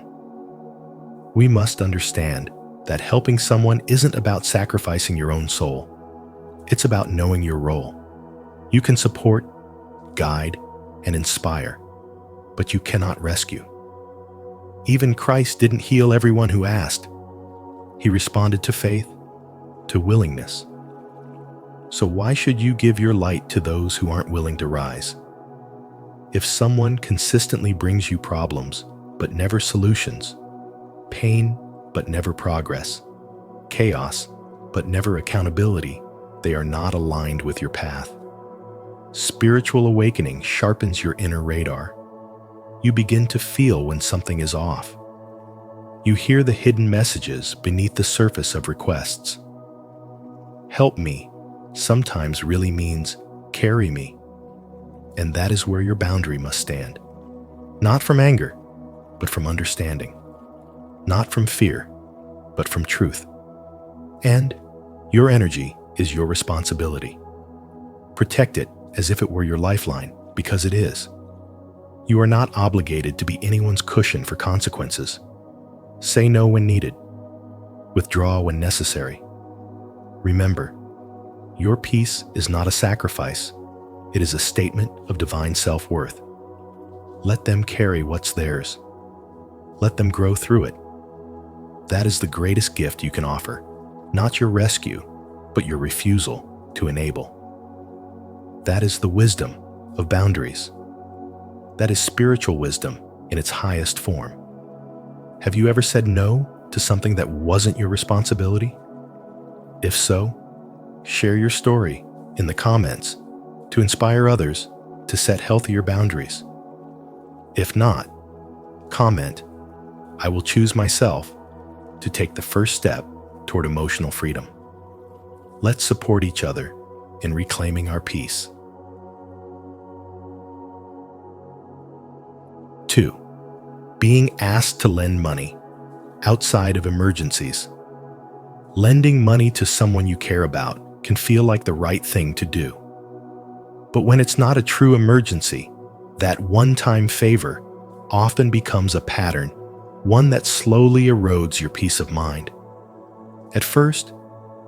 We must understand that helping someone isn't about sacrificing your own soul. It's about knowing your role. You can support, guide, and inspire, but you cannot rescue. Even Christ didn't heal everyone who asked. He responded to faith, to willingness. So why should you give your light to those who aren't willing to rise? If someone consistently brings you problems, but never solutions, pain, but never progress, chaos, but never accountability, they are not aligned with your path. Spiritual awakening sharpens your inner radar. You begin to feel when something is off. You hear the hidden messages beneath the surface of requests. Help me sometimes really means carry me. And that is where your boundary must stand. Not from anger, but from understanding. Not from fear, but from truth. And your energy is your responsibility. Protect it as if it were your lifeline, because it is. You are not obligated to be anyone's cushion for consequences. Say no when needed. Withdraw when necessary. Remember, your peace is not a sacrifice. It is a statement of divine self-worth. Let them carry what's theirs. Let them grow through it. That is the greatest gift you can offer, not your rescue, but your refusal to enable. That is the wisdom of boundaries. That is spiritual wisdom in its highest form. Have you ever said no to something that wasn't your responsibility? If so, share your story in the comments to inspire others to set healthier boundaries. If not, comment, "I will choose myself to take the first step toward emotional freedom." Let's support each other in reclaiming our peace. 2. Being asked to lend money outside of emergencies. Lending money to someone you care about can feel like the right thing to do. But when it's not a true emergency, that one-time favor often becomes a pattern, one that slowly erodes your peace of mind. At first,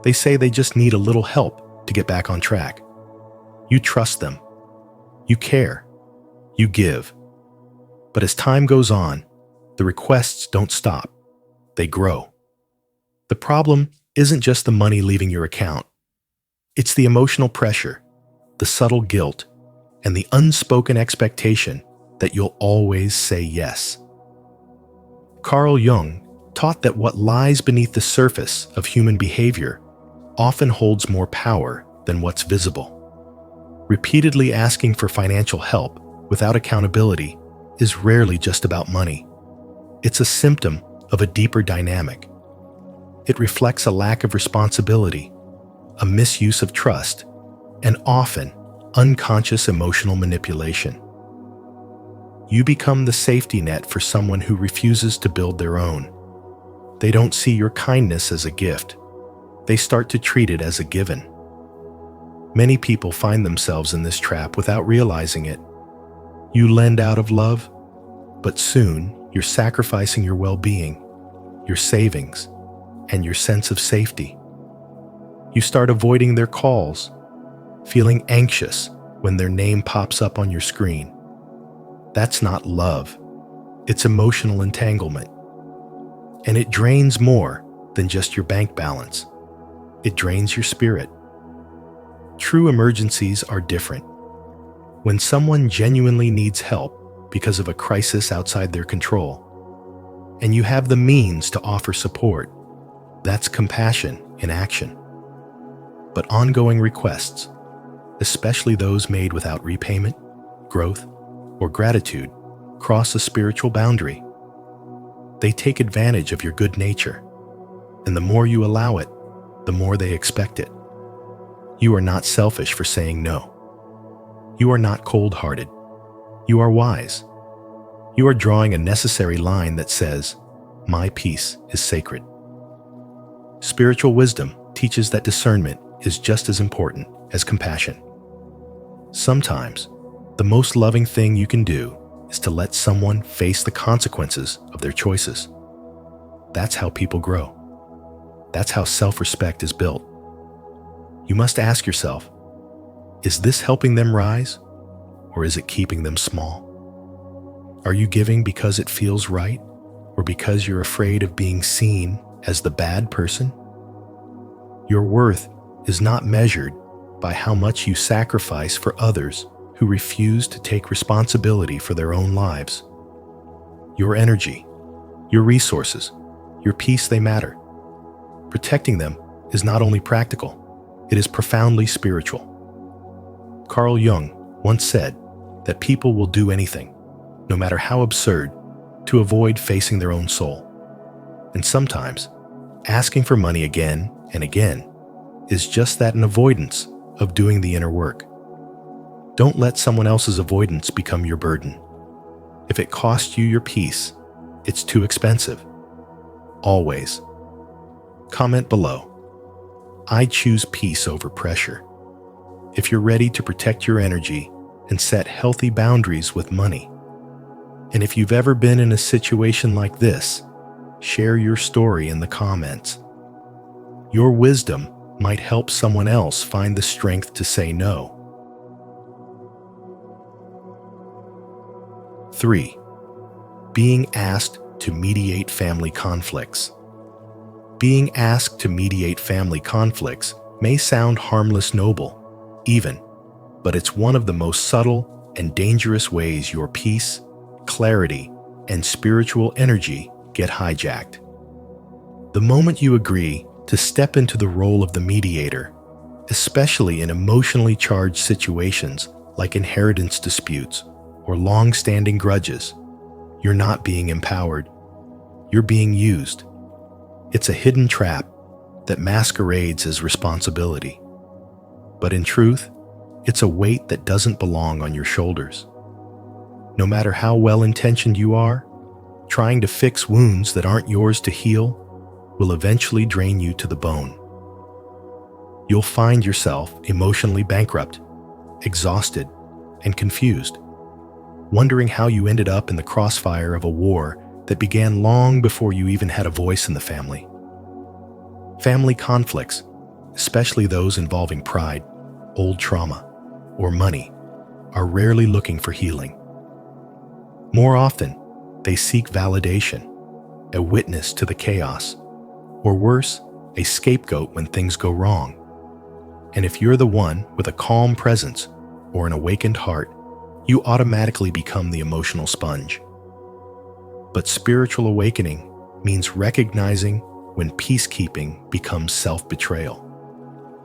they say they just need a little help to get back on track. You trust them. You care. You give. But as time goes on, the requests don't stop. They grow. The problem isn't just the money leaving your account. It's the emotional pressure, the subtle guilt, and the unspoken expectation that you'll always say yes. Carl Jung taught that what lies beneath the surface of human behavior often holds more power than what's visible. Repeatedly asking for financial help without accountability is rarely just about money. It's a symptom of a deeper dynamic. It reflects a lack of responsibility, a misuse of trust, and often unconscious emotional manipulation. You become the safety net for someone who refuses to build their own. They don't see your kindness as a gift. They start to treat it as a given. Many people find themselves in this trap without realizing it. You lend out of love, but soon you're sacrificing your well-being, your savings, and your sense of safety. You start avoiding their calls, feeling anxious when their name pops up on your screen. That's not love. It's emotional entanglement. And it drains more than just your bank balance. It drains your spirit. True emergencies are different. When someone genuinely needs help because of a crisis outside their control, and you have the means to offer support, that's compassion in action. But ongoing requests, especially those made without repayment, growth, or gratitude, cross a spiritual boundary. They take advantage of your good nature, and the more you allow it, the more they expect it. You are not selfish for saying no. You are not cold-hearted. You are wise. You are drawing a necessary line that says, "My peace is sacred." Spiritual wisdom teaches that discernment is just as important as compassion. Sometimes, the most loving thing you can do is to let someone face the consequences of their choices. That's how people grow. That's how self-respect is built. You must ask yourself, is this helping them rise, or is it keeping them small? Are you giving because it feels right, or because you're afraid of being seen as the bad person? Your worth is not measured by how much you sacrifice for others who refuse to take responsibility for their own lives. Your energy, your resources, your peace, they matter. Protecting them is not only practical, it is profoundly spiritual. Carl Jung once said that people will do anything, no matter how absurd, to avoid facing their own soul. And sometimes, asking for money again and again is just that, an avoidance of doing the inner work. Don't let someone else's avoidance become your burden. If it costs you your peace, it's too expensive. Always. Comment below. I choose peace over pressure. If you're ready to protect your energy and set healthy boundaries with money. And if you've ever been in a situation like this, share your story in the comments. Your wisdom might help someone else find the strength to say no. 3. Being asked to mediate family conflicts. Being asked to mediate family conflicts may sound harmless, noble, even, but it's one of the most subtle and dangerous ways your peace, clarity, and spiritual energy get hijacked. The moment you agree to step into the role of the mediator, especially in emotionally charged situations like inheritance disputes or long-standing grudges, you're not being empowered. You're being used. It's a hidden trap that masquerades as responsibility. But in truth, it's a weight that doesn't belong on your shoulders. No matter how well-intentioned you are, trying to fix wounds that aren't yours to heal will eventually drain you to the bone. You'll find yourself emotionally bankrupt, exhausted, and confused, wondering how you ended up in the crossfire of a war that began long before you even had a voice in the family. Family conflicts, especially those involving pride, old trauma, or money, are rarely looking for healing. More often, they seek validation, a witness to the chaos, or worse, a scapegoat when things go wrong. And if you're the one with a calm presence or an awakened heart, you automatically become the emotional sponge. But spiritual awakening means recognizing when peacekeeping becomes self-betrayal.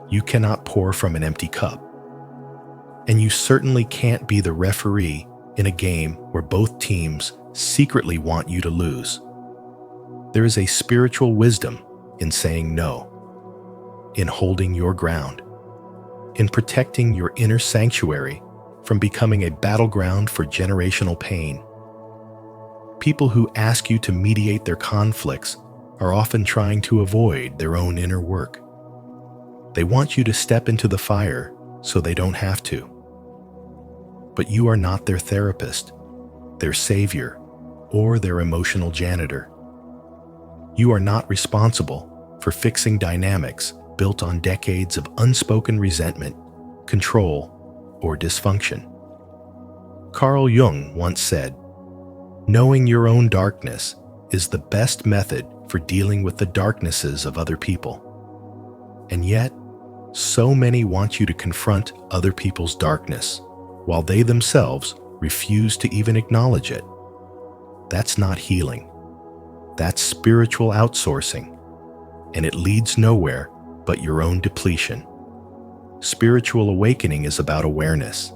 You cannot pour from an empty cup. And you certainly can't be the referee in a game where both teams secretly want you to lose. There is a spiritual wisdom in saying no, in holding your ground, in protecting your inner sanctuary from becoming a battleground for generational pain. People who ask you to mediate their conflicts are often trying to avoid their own inner work. They want you to step into the fire so they don't have to. But you are not their therapist, their savior, or their emotional janitor. You are not responsible for fixing dynamics built on decades of unspoken resentment, control, or dysfunction. Carl Jung once said, "Knowing your own darkness is the best method for dealing with the darknesses of other people." And yet, so many want you to confront other people's darkness, while they themselves refuse to even acknowledge it. That's not healing. That's spiritual outsourcing, and it leads nowhere but your own depletion. Spiritual awakening is about awareness,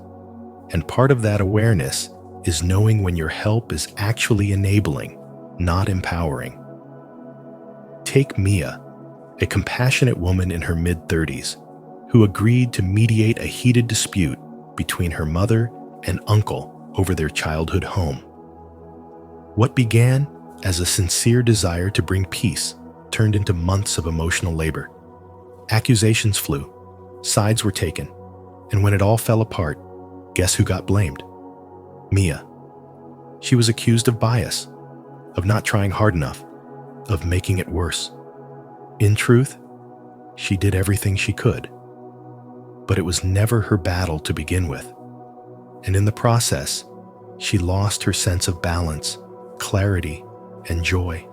and part of that awareness is knowing when your help is actually enabling, not empowering. Take Mia, a compassionate woman in her mid-30s, who agreed to mediate a heated dispute between her mother and uncle over their childhood home. What began as a sincere desire to bring peace turned into months of emotional labor. Accusations flew, sides were taken, and when it all fell apart, guess who got blamed? Mia. She was accused of bias, of not trying hard enough, of making it worse. In truth, she did everything she could, but it was never her battle to begin with. And in the process, she lost her sense of balance, clarity, and joy.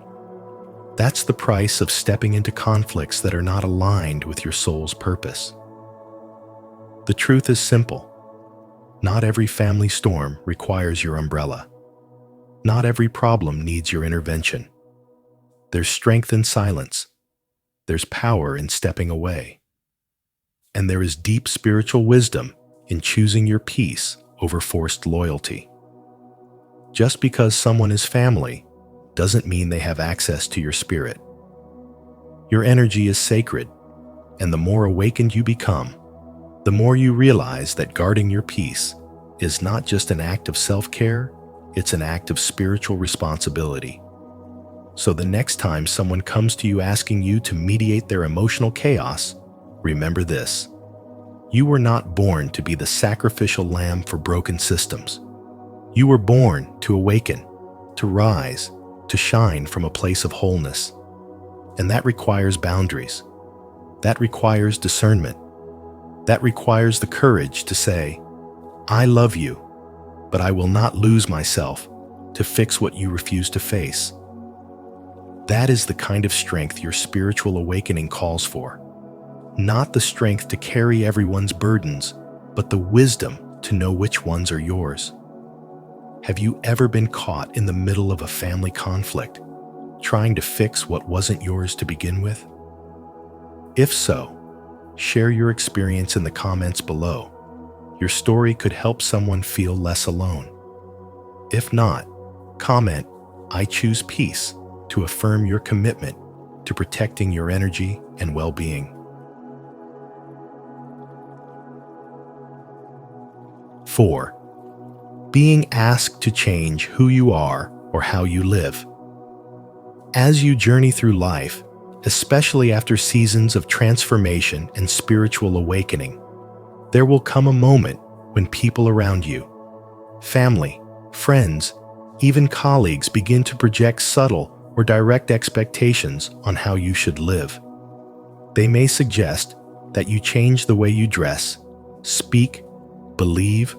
That's the price of stepping into conflicts that are not aligned with your soul's purpose. The truth is simple. Not every family storm requires your umbrella. Not every problem needs your intervention. There's strength in silence. There's power in stepping away. And there is deep spiritual wisdom in choosing your peace over forced loyalty. Just because someone is family doesn't mean they have access to your spirit. Your energy is sacred, and the more awakened you become, the more you realize that guarding your peace is not just an act of self-care, it's an act of spiritual responsibility. So the next time someone comes to you asking you to mediate their emotional chaos, remember this: you were not born to be the sacrificial lamb for broken systems. You were born to awaken, to rise, to shine from a place of wholeness. And that requires boundaries. That requires discernment. That requires the courage to say, "I love you, but I will not lose myself to fix what you refuse to face." That is the kind of strength your spiritual awakening calls for. Not the strength to carry everyone's burdens, but the wisdom to know which ones are yours. Have you ever been caught in the middle of a family conflict, trying to fix what wasn't yours to begin with? If so, share your experience in the comments below. Your story could help someone feel less alone. If not, comment, "I choose peace," to affirm your commitment to protecting your energy and well-being. 4. Being asked to change who you are or how you live. As you journey through life, especially after seasons of transformation and spiritual awakening, there will come a moment when people around you, family, friends, even colleagues, begin to project subtle or direct expectations on how you should live. They may suggest that you change the way you dress, speak, believe,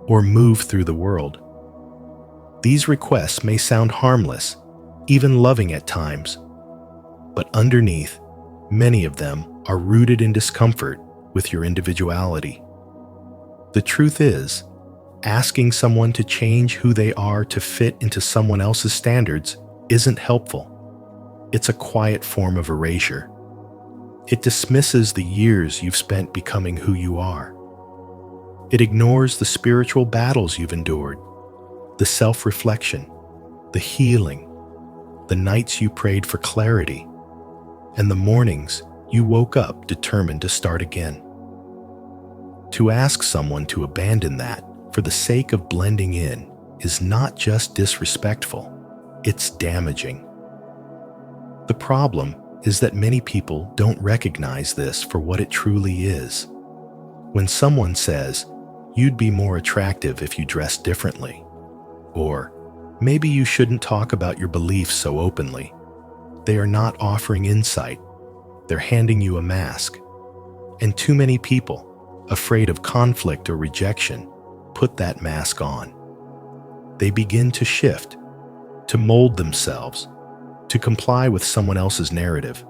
or move through the world. These requests may sound harmless, even loving at times, but underneath, many of them are rooted in discomfort with your individuality. The truth is, asking someone to change who they are to fit into someone else's standards isn't helpful. It's a quiet form of erasure. It dismisses the years you've spent becoming who you are. It ignores the spiritual battles you've endured, the self-reflection, the healing, the nights you prayed for clarity, and the mornings you woke up determined to start again. To ask someone to abandon that for the sake of blending in is not just disrespectful, it's damaging. The problem is that many people don't recognize this for what it truly is: When someone says, "You'd be more attractive if you dressed differently," or "Maybe you shouldn't talk about your beliefs so openly," they are not offering insight. They're handing you a mask. And too many people, afraid of conflict or rejection, put that mask on. They begin to shift, to mold themselves, to comply with someone else's narrative.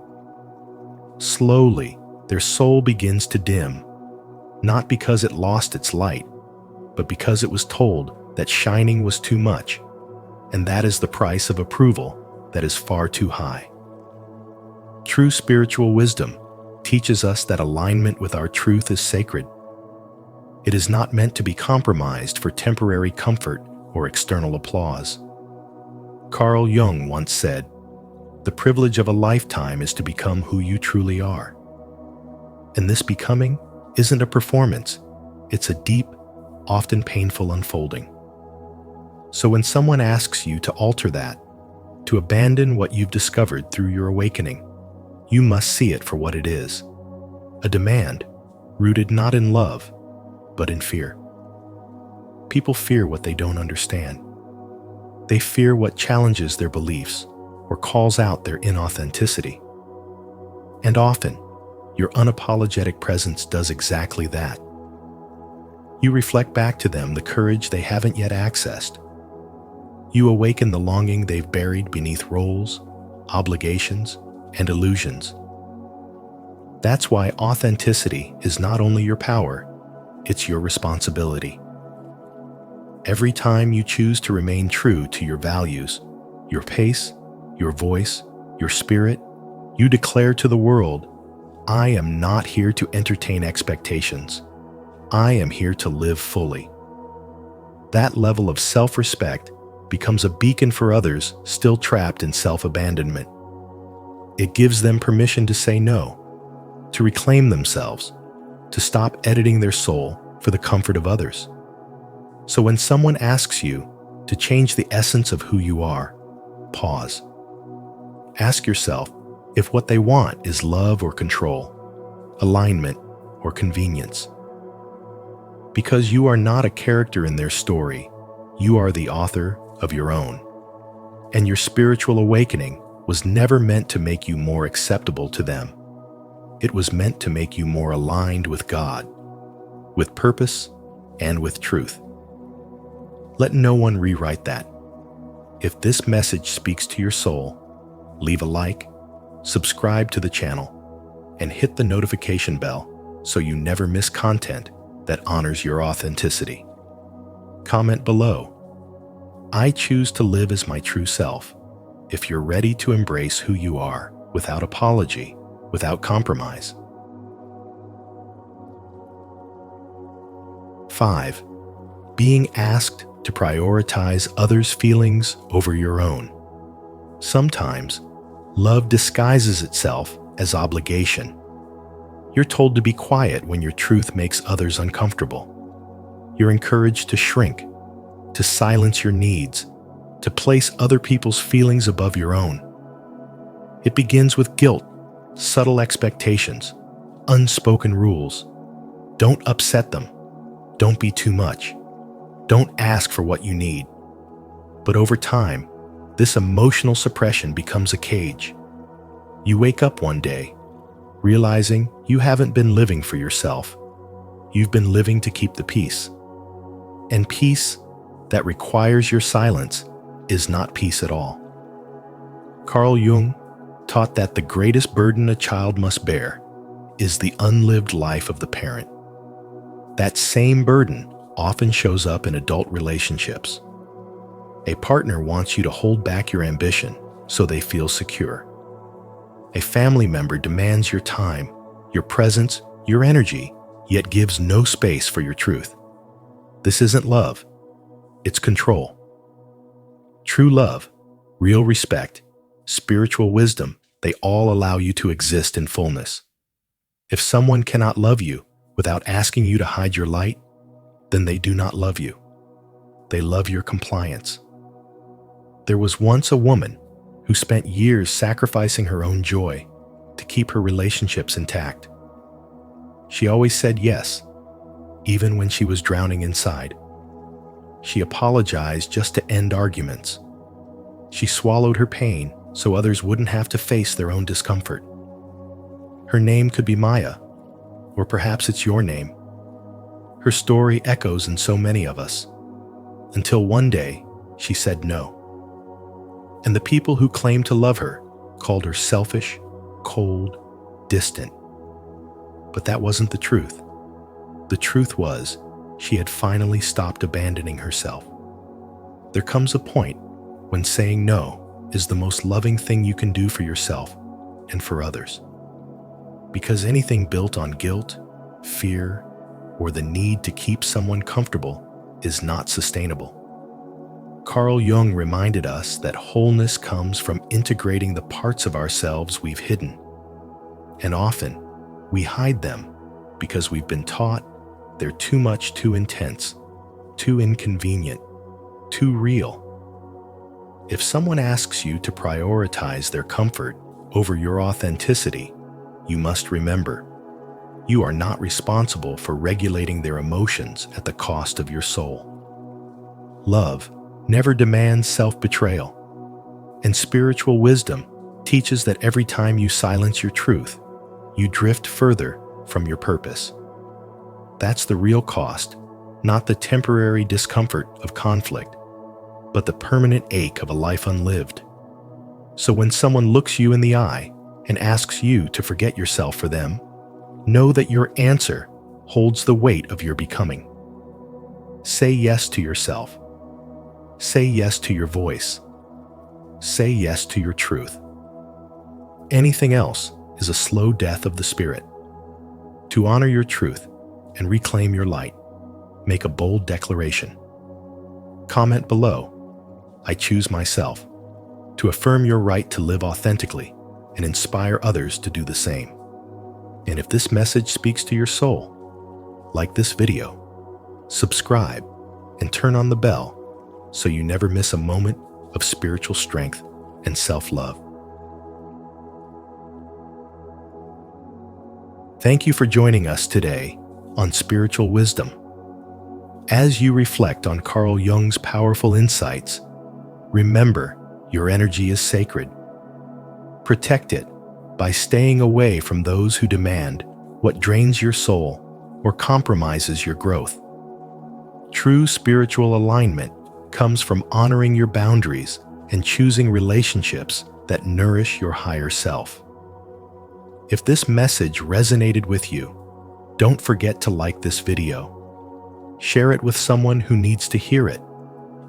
Slowly, their soul begins to dim, not because it lost its light, but because it was told that shining was too much, and that is the price of approval that is far too high. True spiritual wisdom teaches us that alignment with our truth is sacred. It is not meant to be compromised for temporary comfort or external applause. Carl Jung once said, "The privilege of a lifetime is to become who you truly are." And this becoming isn't a performance, it's a deep, often painful unfolding. So when someone asks you to alter that, to abandon what you've discovered through your awakening, you must see it for what it is, a demand rooted not in love, but in fear. People fear what they don't understand. They fear what challenges their beliefs or calls out their inauthenticity. And often, your unapologetic presence does exactly that. You reflect back to them the courage they haven't yet accessed. You awaken the longing they've buried beneath roles, obligations, and illusions. That's why authenticity is not only your power, it's your responsibility. Every time you choose to remain true to your values, your pace, your voice, your spirit, you declare to the world, "I am not here to entertain expectations. I am here to live fully." That level of self-respect becomes a beacon for others still trapped in self-abandonment. It gives them permission to say no, to reclaim themselves, to stop editing their soul for the comfort of others. So when someone asks you to change the essence of who you are, pause. Ask yourself if what they want is love or control, alignment or convenience. Because you are not a character in their story, you are the author of your own. And your spiritual awakening was never meant to make you more acceptable to them. It was meant to make you more aligned with God, with purpose, and with truth. Let no one rewrite that. If this message speaks to your soul, leave a like, subscribe to the channel, and hit the notification bell so you never miss content that honors your authenticity. Comment below. I choose to live as my true self. If you're ready to embrace who you are without apology, without compromise. 5. Being asked to prioritize others' feelings over your own. Sometimes, love disguises itself as obligation. You're told to be quiet when your truth makes others uncomfortable. You're encouraged to shrink, to silence your needs, to place other people's feelings above your own. It begins with guilt, subtle expectations, unspoken rules. Don't upset them. Don't be too much. Don't ask for what you need. But over time, this emotional suppression becomes a cage. You wake up one day, realizing you haven't been living for yourself. You've been living to keep the peace. And peace that requires your silence is not peace at all. Carl Jung taught that the greatest burden a child must bear is the unlived life of the parent. That same burden often shows up in adult relationships. A partner wants you to hold back your ambition so they feel secure. A family member demands your time, your presence, your energy, yet gives no space for your truth. This isn't love, it's control. True love, real respect, spiritual wisdom, they all allow you to exist in fullness. If someone cannot love you without asking you to hide your light, then they do not love you. They love your compliance. There was once a woman who spent years sacrificing her own joy to keep her relationships intact. She always said yes, even when she was drowning inside. She apologized just to end arguments. She swallowed her pain so others wouldn't have to face their own discomfort. Her name could be Maya, or perhaps it's your name. Her story echoes in so many of us, until one day she said no. And the people who claimed to love her called her selfish, cold, distant. But that wasn't the truth. The truth was, she had finally stopped abandoning herself. There comes a point when saying no is the most loving thing you can do for yourself and for others. Because anything built on guilt, fear, or the need to keep someone comfortable is not sustainable. Carl Jung reminded us that wholeness comes from integrating the parts of ourselves we've hidden. And often, we hide them because we've been taught they're too much, too intense, too inconvenient, too real. If someone asks you to prioritize their comfort over your authenticity, you must remember, you are not responsible for regulating their emotions at the cost of your soul. Love never demands self-betrayal, and spiritual wisdom teaches that every time you silence your truth, you drift further from your purpose. That's the real cost, not the temporary discomfort of conflict, but the permanent ache of a life unlived. So when someone looks you in the eye and asks you to forget yourself for them, know that your answer holds the weight of your becoming. Say yes to yourself. Say yes to your voice. Say yes to your truth. Anything else is a slow death of the spirit. To honor your truth and reclaim your light, make a bold declaration. Comment below, "I choose myself," to affirm your right to live authentically and inspire others to do the same. And if this message speaks to your soul, like this video, subscribe and turn on the bell so you never miss a moment of spiritual strength and self-love. Thank you for joining us today on Spiritual Wisdom. As you reflect on Carl Jung's powerful insights, remember your energy is sacred. Protect it by staying away from those who demand what drains your soul or compromises your growth. True spiritual alignment comes from honoring your boundaries and choosing relationships that nourish your higher self. If this message resonated with you, don't forget to like this video, share it with someone who needs to hear it,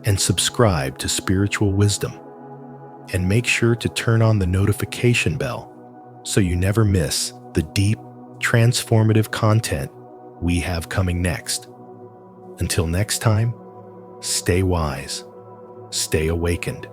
and subscribe to Spiritual Wisdom. And make sure to turn on the notification bell so you never miss the deep, transformative content we have coming next. Until next time, stay wise, stay awakened.